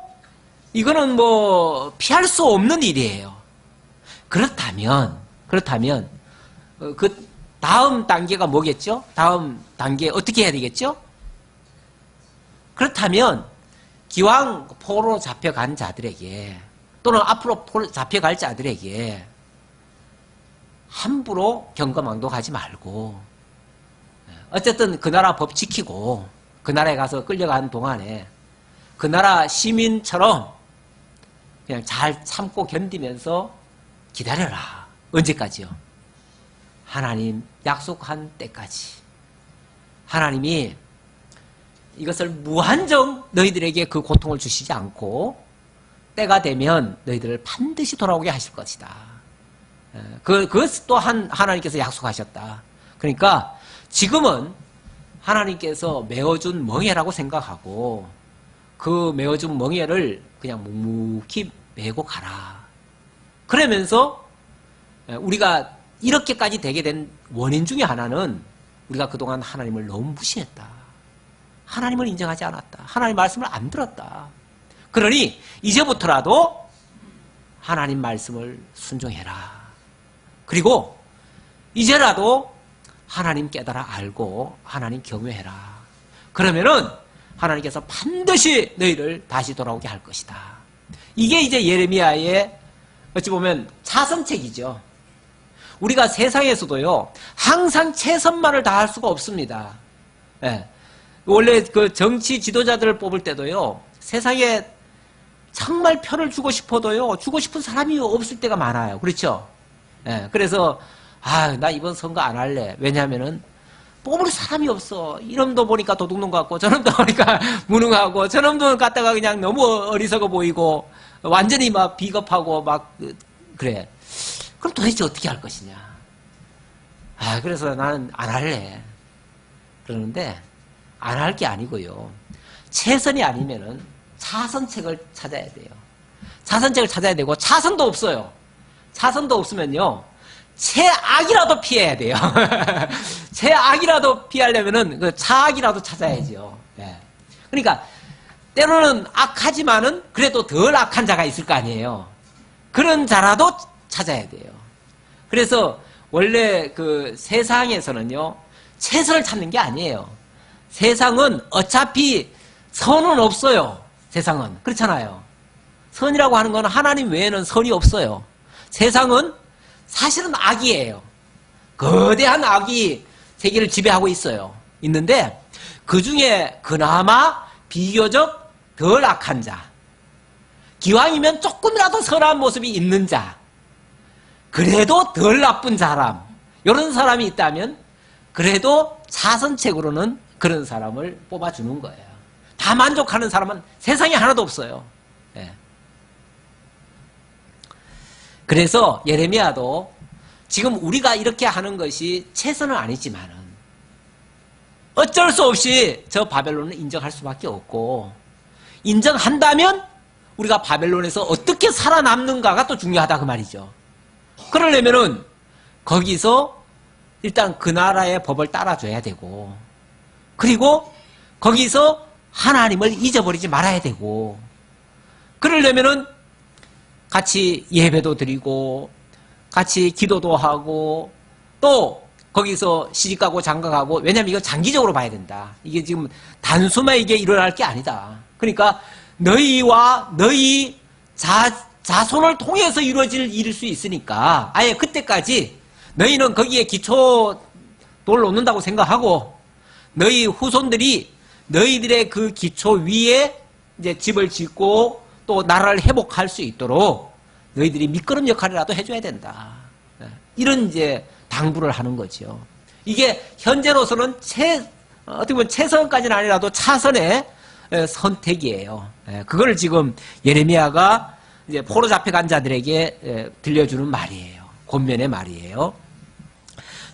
이거는 뭐 피할 수 없는 일이에요. 그렇다면 그 다음 단계가 뭐겠죠? 다음 단계 어떻게 해야 되겠죠? 그렇다면 기왕 포로 잡혀간 자들에게 또는 앞으로 포로 잡혀갈 자들에게 함부로 경거망독하지 말고 어쨌든 그 나라 법 지키고 그 나라에 가서 끌려간 동안에 그 나라 시민처럼 그냥 잘 참고 견디면서 기다려라. 언제까지요? 하나님 약속한 때까지. 하나님이 이것을 무한정 너희들에게 그 고통을 주시지 않고 때가 되면 너희들을 반드시 돌아오게 하실 것이다. 그것 또한 하나님께서 약속하셨다. 그러니까 지금은 하나님께서 메어준 멍에라고 생각하고 그 메어준 멍에를 그냥 묵묵히 메고 가라. 그러면서 우리가 이렇게까지 되게 된 원인 중에 하나는 우리가 그동안 하나님을 너무 무시했다. 하나님을 인정하지 않았다. 하나님 말씀을 안 들었다. 그러니 이제부터라도 하나님 말씀을 순종해라. 그리고 이제라도 하나님 깨달아 알고 하나님 경외해라. 그러면은 하나님께서 반드시 너희를 다시 돌아오게 할 것이다. 이게 이제 예레미야의 어찌 보면 차선책이죠. 우리가 세상에서도요, 항상 최선만을 다할 수가 없습니다. 예. 원래 그 정치 지도자들을 뽑을 때도요, 세상에 정말 표를 주고 싶어도요, 주고 싶은 사람이 없을 때가 많아요. 그렇죠? 예. 그래서, 나 이번 선거 안 할래. 왜냐면은, 뽑을 사람이 없어. 이놈도 보니까 도둑놈 같고, 저놈도 보니까 무능하고, 저놈도 갖다가 그냥 너무 어리석어 보이고, 완전히 막 비겁하고, 그래. 그럼 도대체 어떻게 할 것이냐. 그래서 나는 안 할래. 그러는데, 안 할 게 아니고요. 최선이 아니면은 차선책을 찾아야 돼요. 차선책을 찾아야 되고, 차선도 없어요. 차선도 없으면요, 최악이라도 피해야 돼요. 최악이라도 피하려면은 그 차악이라도 찾아야죠. 네. 그러니까, 때로는 악하지만은 그래도 덜 악한 자가 있을 거 아니에요. 그런 자라도 찾아야 돼요. 그래서 원래 그 세상에서는요, 최선을 찾는 게 아니에요. 세상은 어차피 선은 없어요. 세상은. 그렇잖아요. 선이라고 하는 건 하나님 외에는 선이 없어요. 세상은 사실은 악이에요. 거대한 악이 세계를 지배하고 있어요. 있는데 그 중에 그나마 비교적 덜 악한 자, 기왕이면 조금이라도 선한 모습이 있는 자, 그래도 덜 나쁜 사람, 이런 사람이 있다면 그래도 차선책으로는 그런 사람을 뽑아주는 거예요. 다 만족하는 사람은 세상에 하나도 없어요. 예. 그래서 예레미야도 지금 우리가 이렇게 하는 것이 최선은 아니지만은 어쩔 수 없이 저 바벨론을 인정할 수밖에 없고, 인정한다면 우리가 바벨론에서 어떻게 살아남는가가 또 중요하다 그 말이죠. 그러려면은 거기서 일단 그 나라의 법을 따라줘야 되고, 그리고 거기서 하나님을 잊어버리지 말아야 되고, 그러려면은 같이 예배도 드리고 같이 기도도 하고 또 거기서 시집가고 장가가고, 왜냐면 이거 장기적으로 봐야 된다. 이게 지금 단숨에 이게 일어날 게 아니다. 그러니까 너희와 너희 자손을 통해서 이루어질 일일 수 있으니까 아예 그때까지 너희는 거기에 기초 돌 놓는다고 생각하고, 너희 후손들이 너희들의 그 기초 위에 이제 집을 짓고 또 나라를 회복할 수 있도록 너희들이 밑거름 역할이라도 해줘야 된다. 이런 이제 당부를 하는 거죠. 이게 현재로서는 어떻게 보면 최선까지는 아니라도 차선의 선택이에요. 그걸 지금 예레미야가 이제 포로 잡혀간 자들에게 들려주는 말이에요. 권면의 말이에요.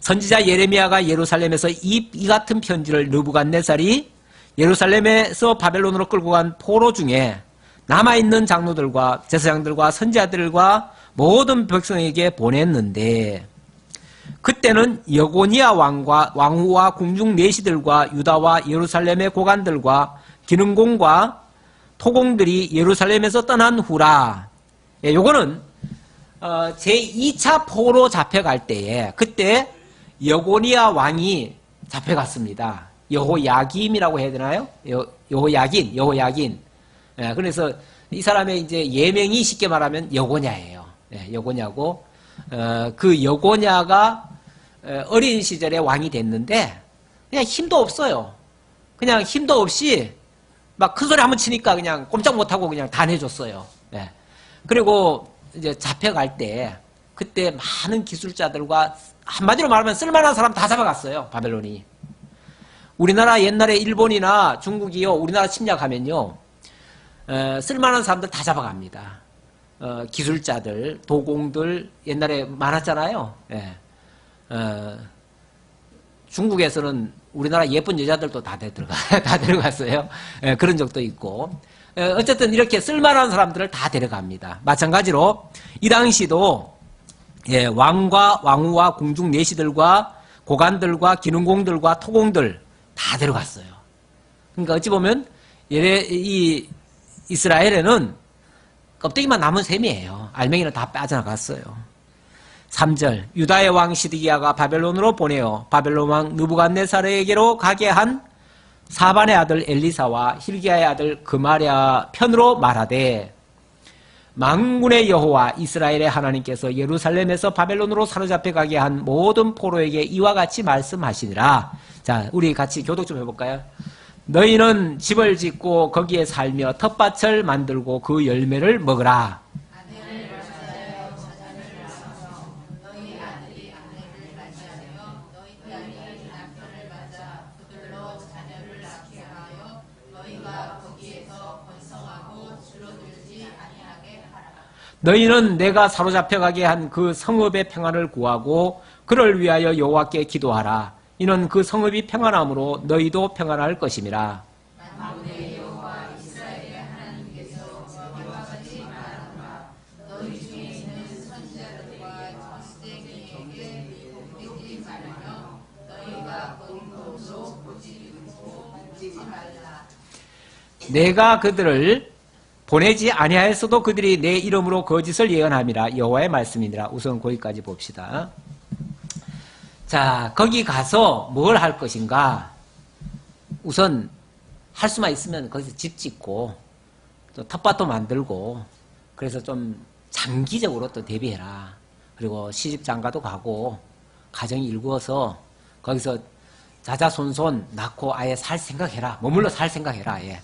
선지자 예레미야가 예루살렘에서 이 같은 편지를 느부갓네살이 예루살렘에서 바벨론으로 끌고 간 포로 중에 남아있는 장로들과 제사장들과 선지자들과 모든 백성에게 보냈는데, 그때는 여고니아 왕후와 궁중 내시들과 유다와 예루살렘의 고관들과 기능공과 토공들이 예루살렘에서 떠난 후라. 예, 요거는 제2차 포로 잡혀갈 때에 그때 여고니아 왕이 잡혀갔습니다. 여호야김이라고 해야 되나요? 여호야긴. 예, 그래서 이 사람의 이제 예명이 쉽게 말하면 여고냐예요. 예, 여고냐고 그 여고냐가 어린 시절에 왕이 됐는데 그냥 힘도 없어요. 그냥 힘도 없이 막 큰 소리 한번 치니까 그냥 꼼짝 못하고 그냥 다 내줬어요. 예. 그리고 이제 잡혀갈 때 그때 많은 기술자들과 한마디로 말하면 쓸만한 사람 다 잡아갔어요. 바벨론이. 우리나라 옛날에 일본이나 중국이요 우리나라 침략하면요 쓸만한 사람들 다 잡아갑니다. 기술자들, 도공들 옛날에 많았잖아요. 예. 중국에서는 우리나라 예쁜 여자들도 다 데려갔어요. 예, 그런 적도 있고. 어쨌든 이렇게 쓸만한 사람들을 다 데려갑니다. 마찬가지로 이 당시도 예, 왕과 왕후와 궁중 내시들과 고관들과 기능공들과 토공들 다 데려갔어요. 그러니까 어찌 보면 이 이스라엘에는 껍데기만 남은 셈이에요. 알맹이는 다 빠져나갔어요. 3절 유다의 왕 시드기야가 바벨론으로 보내어 바벨론 왕 느부갓네살에게로 가게 한 사반의 아들 엘리사와 힐기야의 아들 그마랴 편으로 말하되 만군의 여호와 이스라엘의 하나님께서 예루살렘에서 바벨론으로 사로잡혀 가게 한 모든 포로에게 이와 같이 말씀하시니라. 자, 우리 같이 교독 좀 해볼까요? 너희는 집을 짓고 거기에 살며 텃밭을 만들고 그 열매를 먹으라. 너희는 내가 사로잡혀 가게 한 그 성읍의 평안을 구하고 그를 위하여 여호와께 기도하라. 이는 그 성읍이 평안함으로 너희도 평안할 것임이라. 내가 그들을 보내지 아니하였어도 그들이 내 이름으로 거짓을 예언함이라. 여호와의 말씀이니라. 우선 거기까지 봅시다. 자, 거기 가서 뭘 할 것인가? 우선 할 수만 있으면 거기서 집 짓고 또 텃밭도 만들고 그래서 좀 장기적으로 또 대비해라. 그리고 시집 장가도 가고 가정이 일구어서 거기서 자자손손 낳고 아예 살 생각해라. 머물러 살 생각해라. 아예.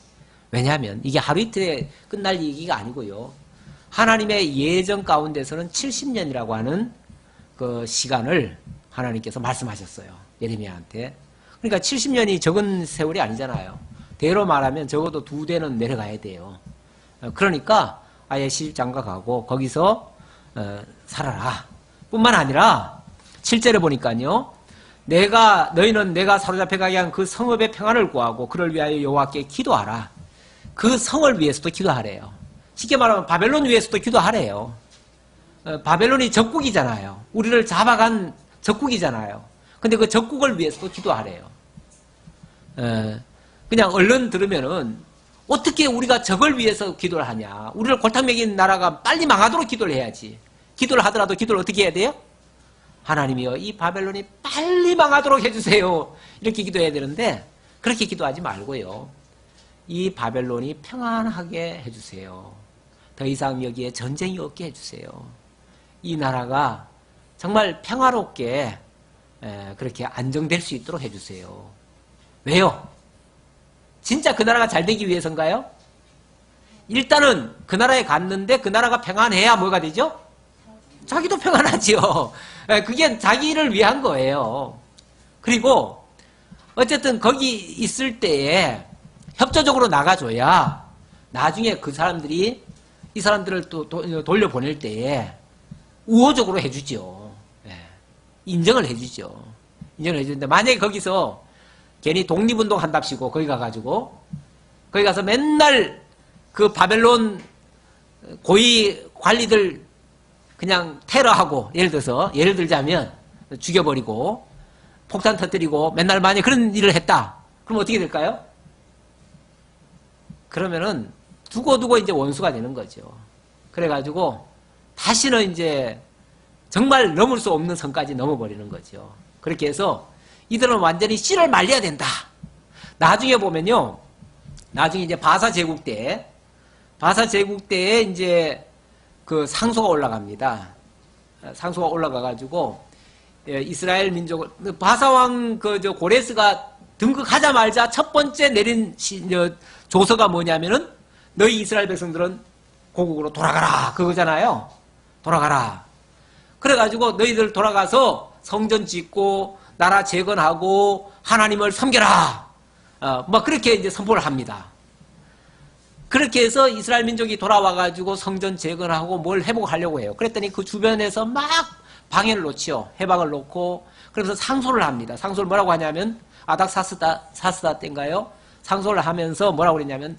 왜냐하면 이게 하루 이틀에 끝날 얘기가 아니고요. 하나님의 예정 가운데서는 70년이라고 하는 그 시간을 하나님께서 말씀하셨어요. 예레미야한테. 그러니까 70년이 적은 세월이 아니잖아요. 대로 말하면 적어도 2대는 내려가야 돼요. 그러니까 아예 시집장가 가고 거기서 살아라. 뿐만 아니라 7절에 보니까요. 너희는 내가 사로잡혀 가게 한 그 성읍의 평안을 구하고 그를 위하여 여호와께 기도하라. 그 성을 위해서도 기도하래요. 쉽게 말하면 바벨론 위해서도 기도하래요. 바벨론이 적국이잖아요. 우리를 잡아간 적국이잖아요. 근데 그 적국을 위해서도 기도하래요. 그냥 얼른 들으면은 어떻게 우리가 적을 위해서 기도를 하냐. 우리를 골탕 먹인 나라가 빨리 망하도록 기도를 해야지. 기도를 하더라도 기도를 어떻게 해야 돼요? 하나님이여 이 바벨론이 빨리 망하도록 해주세요. 이렇게 기도해야 되는데 그렇게 기도하지 말고요. 이 바벨론이 평안하게 해주세요. 더 이상 여기에 전쟁이 없게 해주세요. 이 나라가 정말 평화롭게 그렇게 안정될 수 있도록 해주세요. 왜요? 진짜 그 나라가 잘 되기 위해서인가요? 일단은 그 나라에 갔는데 그 나라가 평안해야 뭐가 되죠? 자기도 평안하지요. 그게 자기를 위한 거예요. 그리고 어쨌든 거기 있을 때에 협조적으로 나가줘야 나중에 그 사람들이 이 사람들을 또 돌려보낼 때에 우호적으로 해주죠. 인정을 해주죠. 인정을 해주는데 만약에 거기서 괜히 독립운동 한답시고 거기 가서 맨날 그 바벨론 고위 관리들 그냥 테러하고 예를 들자면 죽여버리고 폭탄 터뜨리고 맨날 만약에 그런 일을 했다. 그럼 어떻게 될까요? 그러면은 두고두고 이제 원수가 되는 거죠. 그래가지고 다시는 이제 정말 넘을 수 없는 선까지 넘어버리는 거죠. 그렇게 해서 이들은 완전히 씨를 말려야 된다. 나중에 보면요. 나중에 이제 바사 제국 때에 이제 그 상소가 올라갑니다. 상소가 올라가가지고 이스라엘 민족을 바사왕 저 고레스가 등극하자마자 첫 번째 내린 조서가 뭐냐면은 너희 이스라엘 백성들은 고국으로 돌아가라 그거잖아요. 돌아가라. 그래가지고 너희들 돌아가서 성전 짓고 나라 재건하고 하나님을 섬겨라. 뭐 그렇게 이제 선포를 합니다. 그렇게 해서 이스라엘 민족이 돌아와가지고 성전 재건하고 뭘 회복하려고 해요. 그랬더니 그 주변에서 막 방해를 놓지요. 해방을 놓고 그래서 상소를 합니다. 상소를 뭐라고 하냐면 아닥사스다 때인가요? 상소를 하면서 뭐라고 그랬냐면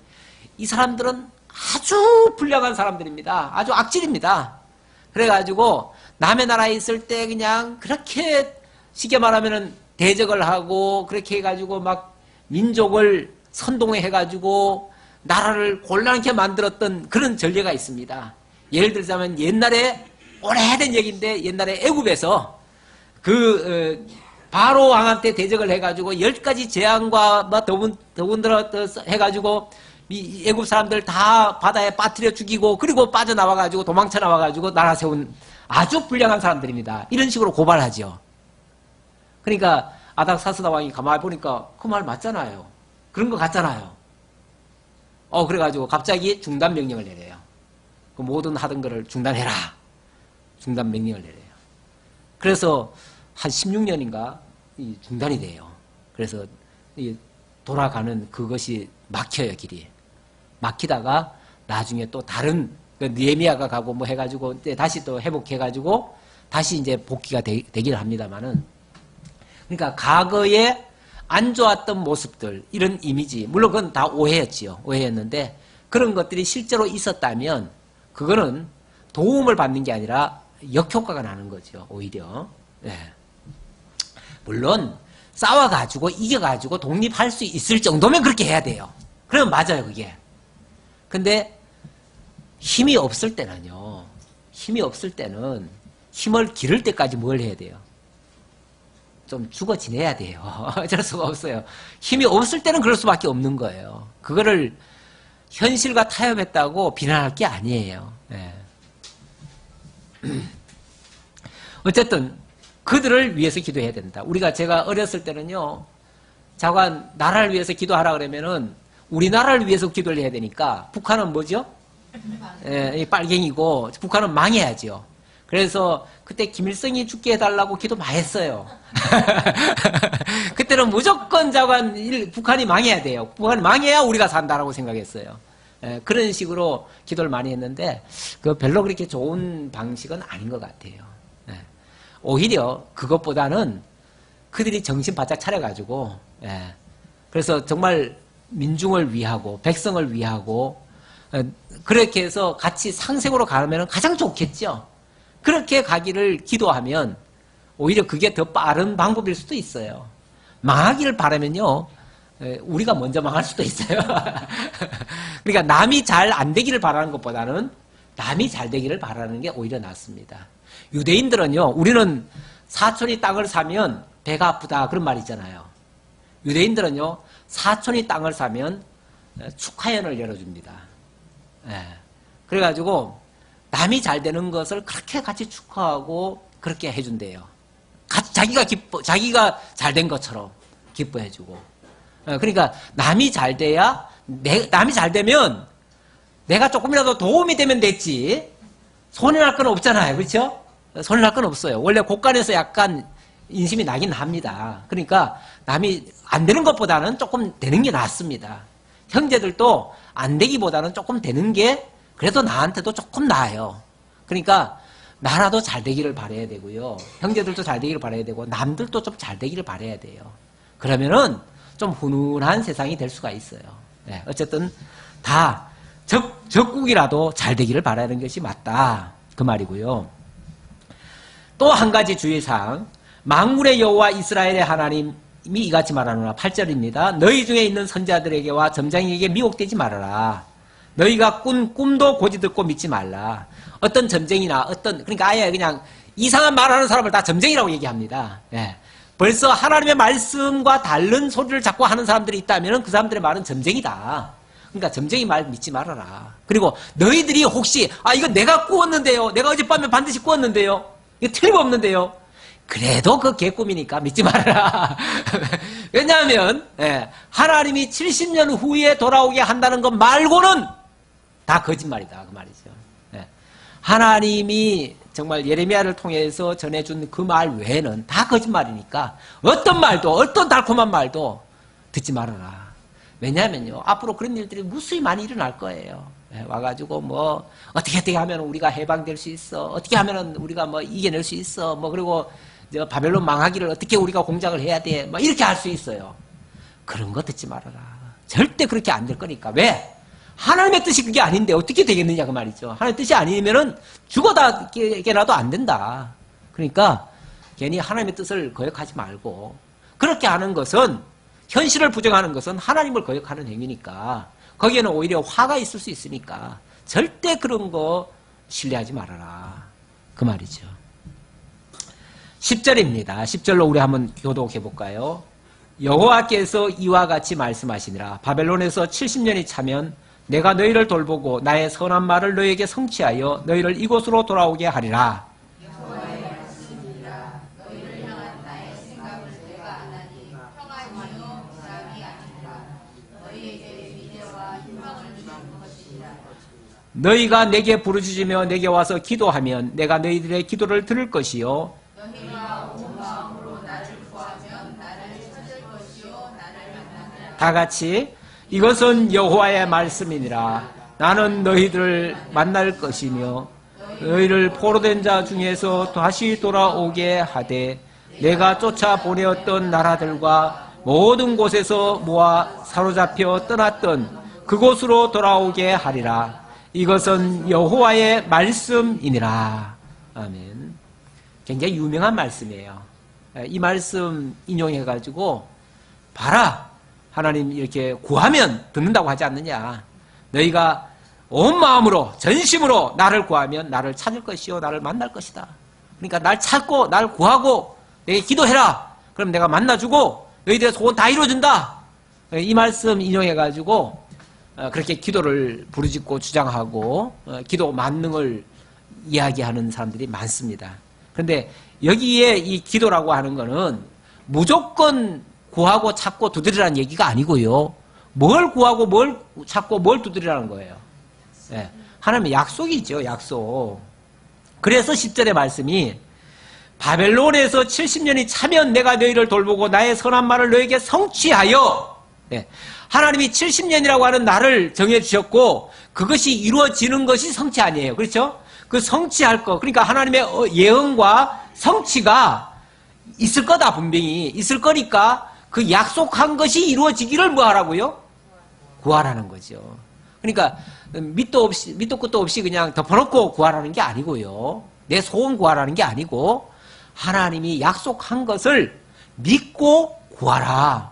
이 사람들은 아주 불량한 사람들입니다. 아주 악질입니다. 그래가지고 남의 나라에 있을 때 그냥 그렇게 쉽게 말하면은 대적을 하고 그렇게 해가지고 막 민족을 선동해 해가지고 나라를 곤란하게 만들었던 그런 전례가 있습니다. 예를 들자면 옛날에 오래된 얘기인데 옛날에 애굽에서 바로 왕한테 대적을 해가지고 10가지 재앙과 뭐 더군다나 해가지고 이 애굽 사람들 다 바다에 빠뜨려 죽이고 그리고 빠져나와가지고 도망쳐 나와가지고 나라 세운 아주 불량한 사람들입니다. 이런 식으로 고발하죠. 그러니까 아닥사스다 왕이 가만히 보니까 그 말 맞잖아요. 그런 거 같잖아요. 그래가지고 갑자기 중단 명령을 내려요. 그 모든 하던 거를 중단해라. 중단 명령을 내려요. 그래서 한 16년인가 중단이 돼요. 그래서 돌아가는 그것이 막혀요, 길이. 막히다가 나중에 또 다른 느헤미야가 가고 뭐 해가지고 다시 또 회복해가지고 다시 이제 복귀가 되기를 합니다만은 그러니까 과거에 안 좋았던 모습들 이런 이미지 물론 그건 다 오해였지요. 오해였는데 그런 것들이 실제로 있었다면 그거는 도움을 받는 게 아니라 역효과가 나는 거죠. 오히려. 네. 물론 싸워가지고 이겨가지고 독립할 수 있을 정도면 그렇게 해야 돼요. 그러면 맞아요, 그게. 근데 힘이 없을 때는요. 힘이 없을 때는 힘을 기를 때까지 뭘 해야 돼요? 좀 죽어 지내야 돼요. 어쩔 수가 없어요. 힘이 없을 때는 그럴 수밖에 없는 거예요. 그거를 현실과 타협했다고 비난할 게 아니에요. 네. 어쨌든 그들을 위해서 기도해야 된다. 제가 어렸을 때는요. 자관 나라를 위해서 기도하라 그러면은 우리나라를 위해서 기도를 해야 되니까 북한은 뭐죠? 빨갱이고 북한은 망해야죠. 그래서 그때 김일성이 죽게 해달라고 기도 많이 했어요. 그때는 무조건 북한이 망해야 돼요. 북한이 망해야 우리가 산다라고 생각했어요. 그런 식으로 기도를 많이 했는데 별로 그렇게 좋은 방식은 아닌 것 같아요. 오히려 그것보다는 그들이 정신 바짝 차려가지고 그래서 정말 민중을 위하고 백성을 위하고 그렇게 해서 같이 상생으로 가면 가장 좋겠죠. 그렇게 가기를 기도하면 오히려 그게 더 빠른 방법일 수도 있어요. 망하기를 바라면요. 우리가 먼저 망할 수도 있어요. 그러니까 남이 잘 안 되기를 바라는 것보다는 남이 잘 되기를 바라는 게 오히려 낫습니다. 유대인들은요. 우리는 사촌이 땅을 사면 배가 아프다 그런 말 있잖아요. 유대인들은요. 사촌이 땅을 사면 축하연을 열어줍니다. 그래가지고 남이 잘 되는 것을 그렇게 같이 축하하고 그렇게 해준대요. 자기가 잘 된 것처럼 기뻐해주고. 그러니까 남이 잘 돼야 남이 잘 되면 내가 조금이라도 도움이 되면 됐지. 손해날 건 없잖아요. 그렇죠? 손해날 건 없어요. 원래 곳간에서 약간 인심이 나긴 합니다. 그러니까 남이 안 되는 것보다는 조금 되는 게 낫습니다. 형제들도 안 되기보다는 조금 되는 게 그래도 나한테도 조금 나아요. 그러니까 나라도 잘 되기를 바라야 되고요. 형제들도 잘 되기를 바라야 되고 남들도 좀 잘 되기를 바라야 돼요. 그러면은 좀 훈훈한 세상이 될 수가 있어요. 어쨌든 다 적국이라도 잘 되기를 바라는 것이 맞다. 그 말이고요. 또 한 가지 주의사항. 만군의 여호와 이스라엘의 하나님이 이같이 말하노라. 8절입니다. 너희 중에 있는 선자들에게와 점장에게 미혹되지 말아라. 너희가 꾼 꿈도 고지 듣고 믿지 말라. 어떤 점쟁이나 그러니까 아예 그냥 이상한 말하는 사람을 다 점쟁이라고 얘기합니다. 예. 벌써 하나님의 말씀과 다른 소리를 자꾸 하는 사람들이 있다면 그 사람들의 말은 점쟁이다. 그러니까 점쟁이 말 믿지 말아라. 그리고 너희들이 혹시 이거 내가 꾸었는데요. 내가 어젯밤에 반드시 꾸었는데요. 이거 틀림없는데요. 그래도 그 개꿈이니까 믿지 말아라. 왜냐하면 하나님이 70년 후에 돌아오게 한다는 것 말고는 다 거짓말이다 그 말이죠. 하나님이 정말 예레미야를 통해서 전해준 그 말 외에는 다 거짓말이니까 어떤 말도 어떤 달콤한 말도 듣지 말아라. 왜냐하면요 앞으로 그런 일들이 무수히 많이 일어날 거예요. 와가지고 뭐 어떻게 하면 우리가 해방될 수 있어, 어떻게 하면 우리가 뭐 이겨낼 수 있어, 뭐 그리고 바벨론 망하기를 어떻게 우리가 공작을 해야 돼, 뭐 이렇게 할 수 있어요. 그런 거 듣지 말아라. 절대 그렇게 안 될 거니까. 왜? 하나님의 뜻이 그게 아닌데 어떻게 되겠느냐 그 말이죠. 하나님의 뜻이 아니면은 죽어다 깨나도 안 된다. 그러니까 괜히 하나님의 뜻을 거역하지 말고, 그렇게 하는 것은, 현실을 부정하는 것은 하나님을 거역하는 행위니까 거기에는 오히려 화가 있을 수 있으니까 절대 그런 거 신뢰하지 말아라 그 말이죠. 10절입니다. 10절로 우리 한번 교독해 볼까요? 여호와께서 이와 같이 말씀하시니라. 바벨론에서 70년이 차면 내가 너희를 돌보고 나의 선한 말을 너희에게 성취하여 너희를 이곳으로 돌아오게 하리라. 여호와의 말씀이니라. 너희를 향한 나의 생각을 내가 아나니 평안이요 불안이 아니라 너희에게 미래와 희망을 주는 것이니라. 너희가 내게 부르짖으며 내게 와서 기도하면 내가 너희들의 기도를 들을 것이요 너희가 온 마음으로 나를 구하면 나를 찾을 것이요 나를 만나면 다 같이 이것은 여호와의 말씀이니라. 나는 너희들을 만날 것이며 너희를 포로된 자 중에서 다시 돌아오게 하되 내가 쫓아 보내었던 나라들과 모든 곳에서 모아 사로잡혀 떠났던 그곳으로 돌아오게 하리라. 이것은 여호와의 말씀이니라. 아멘. 굉장히 유명한 말씀이에요. 이 말씀 인용해가지고 봐라, 하나님 이렇게 구하면 듣는다고 하지 않느냐. 너희가 온 마음으로 전심으로 나를 구하면 나를 찾을 것이요 나를 만날 것이다. 그러니까 날 찾고 날 구하고 내게 기도해라. 그럼 내가 만나주고 너희들의 소원 다 이루어준다. 이 말씀 인용해가지고 그렇게 기도를 부르짖고 주장하고 기도 만능을 이야기하는 사람들이 많습니다. 그런데 여기에 이 기도라고 하는 거는 무조건 구하고 찾고 두드리라는 얘기가 아니고요. 뭘 구하고 뭘 찾고 뭘 두드리라는 거예요. 하나님의 약속이죠. 약속. 그래서 10절의 말씀이 바벨론에서 70년이 차면 내가 너희를 돌보고 나의 선한 말을 너에게 성취하여, 하나님이 70년이라고 하는 날을 정해주셨고 그것이 이루어지는 것이 성취 아니에요. 그렇죠? 그 성취할 거, 그러니까 하나님의 예언과 성취가 있을 거다. 분명히 있을 거니까 그 약속한 것이 이루어지기를 뭐 하라고요? 구하라는 거죠. 그러니까 밑도 끝도 없이 그냥 덮어놓고 구하라는 게 아니고요. 내 소원 구하라는 게 아니고 하나님이 약속한 것을 믿고 구하라.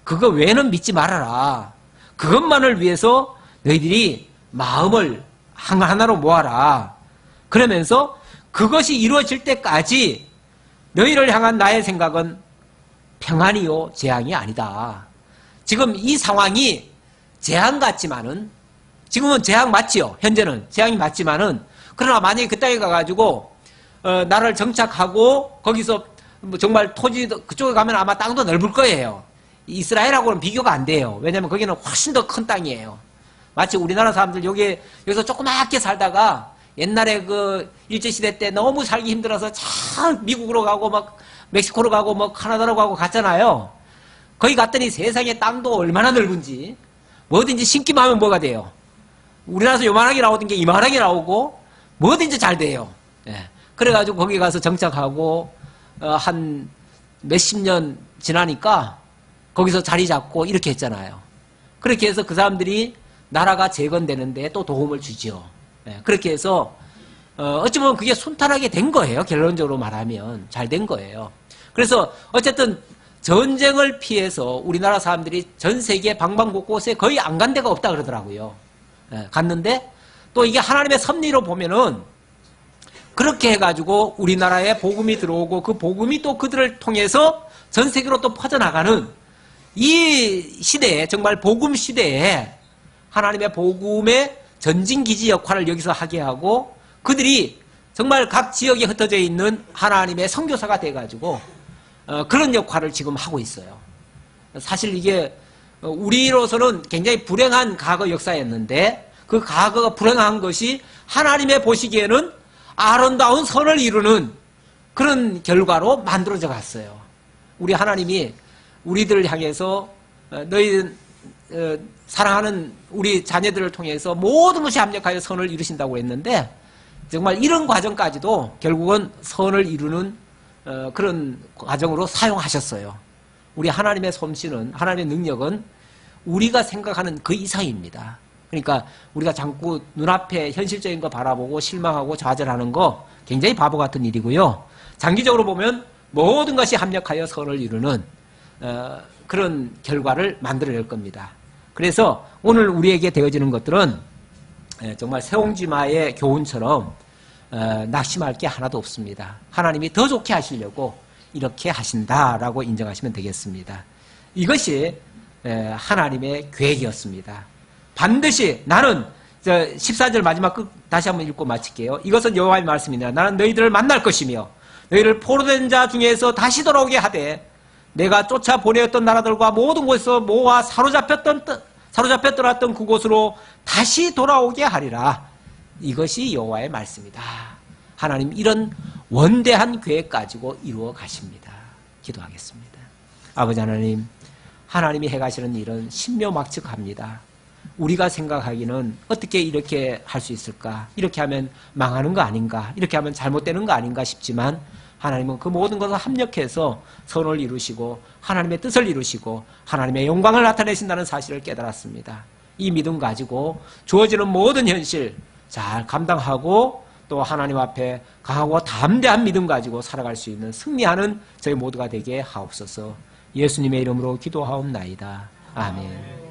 그거 외에는 믿지 말아라. 그것만을 위해서 너희들이 마음을 하나로 모아라. 그러면서 그것이 이루어질 때까지 너희를 향한 나의 생각은 평안이요 재앙이 아니다. 지금 이 상황이 재앙 같지만은, 지금은 재앙 맞지요. 현재는 재앙이 맞지만은, 그러나 만약에 그 땅에 가가지고 나라를 정착하고 거기서 뭐 정말 토지 그쪽에 가면 아마 땅도 넓을 거예요. 이스라엘하고는 비교가 안 돼요. 왜냐하면 거기는 훨씬 더 큰 땅이에요. 마치 우리나라 사람들 여기서 조그맣게 살다가 옛날에 그 일제시대 때 너무 살기 힘들어서 참 미국으로 가고 막 멕시코로 가고 뭐 카나다로 가고 갔잖아요. 거기 갔더니 세상에 땅도 얼마나 넓은지, 뭐든지 심기만 하면 뭐가 돼요. 우리나라에서 요만하게 나오던 게 이만하게 나오고 뭐든지 잘 돼요. 그래가지고 거기 가서 정착하고 한 몇십 년 지나니까 거기서 자리 잡고 이렇게 했잖아요. 그렇게 해서 그 사람들이 나라가 재건되는데 또 도움을 주죠. 그렇게 해서 어찌 보면 그게 순탄하게 된 거예요. 결론적으로 말하면 잘 된 거예요. 그래서 어쨌든 전쟁을 피해서 우리나라 사람들이 전 세계 방방곳곳에 거의 안 간 데가 없다 그러더라고요. 갔는데 또 이게 하나님의 섭리로 보면은 그렇게 해가지고 우리나라에 복음이 들어오고 그 복음이 또 그들을 통해서 전 세계로 또 퍼져나가는 이 시대에, 정말 복음 시대에 하나님의 복음의 전진기지 역할을 여기서 하게 하고 그들이 정말 각 지역에 흩어져 있는 하나님의 선교사가 돼가지고 그런 역할을 지금 하고 있어요. 사실 이게 우리로서는 굉장히 불행한 과거 역사였는데 그 과거가 불행한 것이 하나님의 보시기에는 아름다운 선을 이루는 그런 결과로 만들어져 갔어요. 우리 하나님이 우리들을 향해서 너희 사랑하는 우리 자녀들을 통해서 모든 것이 합력하여 선을 이루신다고 했는데 정말 이런 과정까지도 결국은 선을 이루는 그런 과정으로 사용하셨어요. 우리 하나님의 솜씨는, 하나님의 능력은 우리가 생각하는 그 이상입니다. 그러니까 우리가 자꾸 눈앞에 현실적인 거 바라보고 실망하고 좌절하는 거 굉장히 바보 같은 일이고요. 장기적으로 보면 모든 것이 합력하여 선을 이루는 그런 결과를 만들어낼 겁니다. 그래서 오늘 우리에게 되어지는 것들은 정말 세옹지마의 교훈처럼 낙심할 게 하나도 없습니다. 하나님이 더 좋게 하시려고 이렇게 하신다라고 인정하시면 되겠습니다. 이것이 하나님의 계획이었습니다. 반드시 나는 14절 마지막 끝 다시 한번 읽고 마칠게요. 이것은 여호와의 말씀이니라. 나는 너희들을 만날 것이며 너희를 포로된 자 중에서 다시 돌아오게 하되 내가 쫓아 보내었던 나라들과 모든 곳에서 모아 사로잡혀 떠났던 그곳으로 다시 돌아오게 하리라. 이것이 여호와의 말씀이다. 하나님 이런 원대한 계획 가지고 이루어 가십니다. 기도하겠습니다. 아버지 하나님, 하나님이 해가시는 일은 신묘막측합니다. 우리가 생각하기는 어떻게 이렇게 할 수 있을까? 이렇게 하면 망하는 거 아닌가? 이렇게 하면 잘못되는 거 아닌가 싶지만 하나님은 그 모든 것을 합력해서 선을 이루시고 하나님의 뜻을 이루시고 하나님의 영광을 나타내신다는 사실을 깨달았습니다. 이 믿음 가지고 주어지는 모든 현실 잘 감당하고 또 하나님 앞에 강하고 담대한 믿음 가지고 살아갈 수 있는 승리하는 저희 모두가 되게 하옵소서. 예수님의 이름으로 기도하옵나이다. 아멘.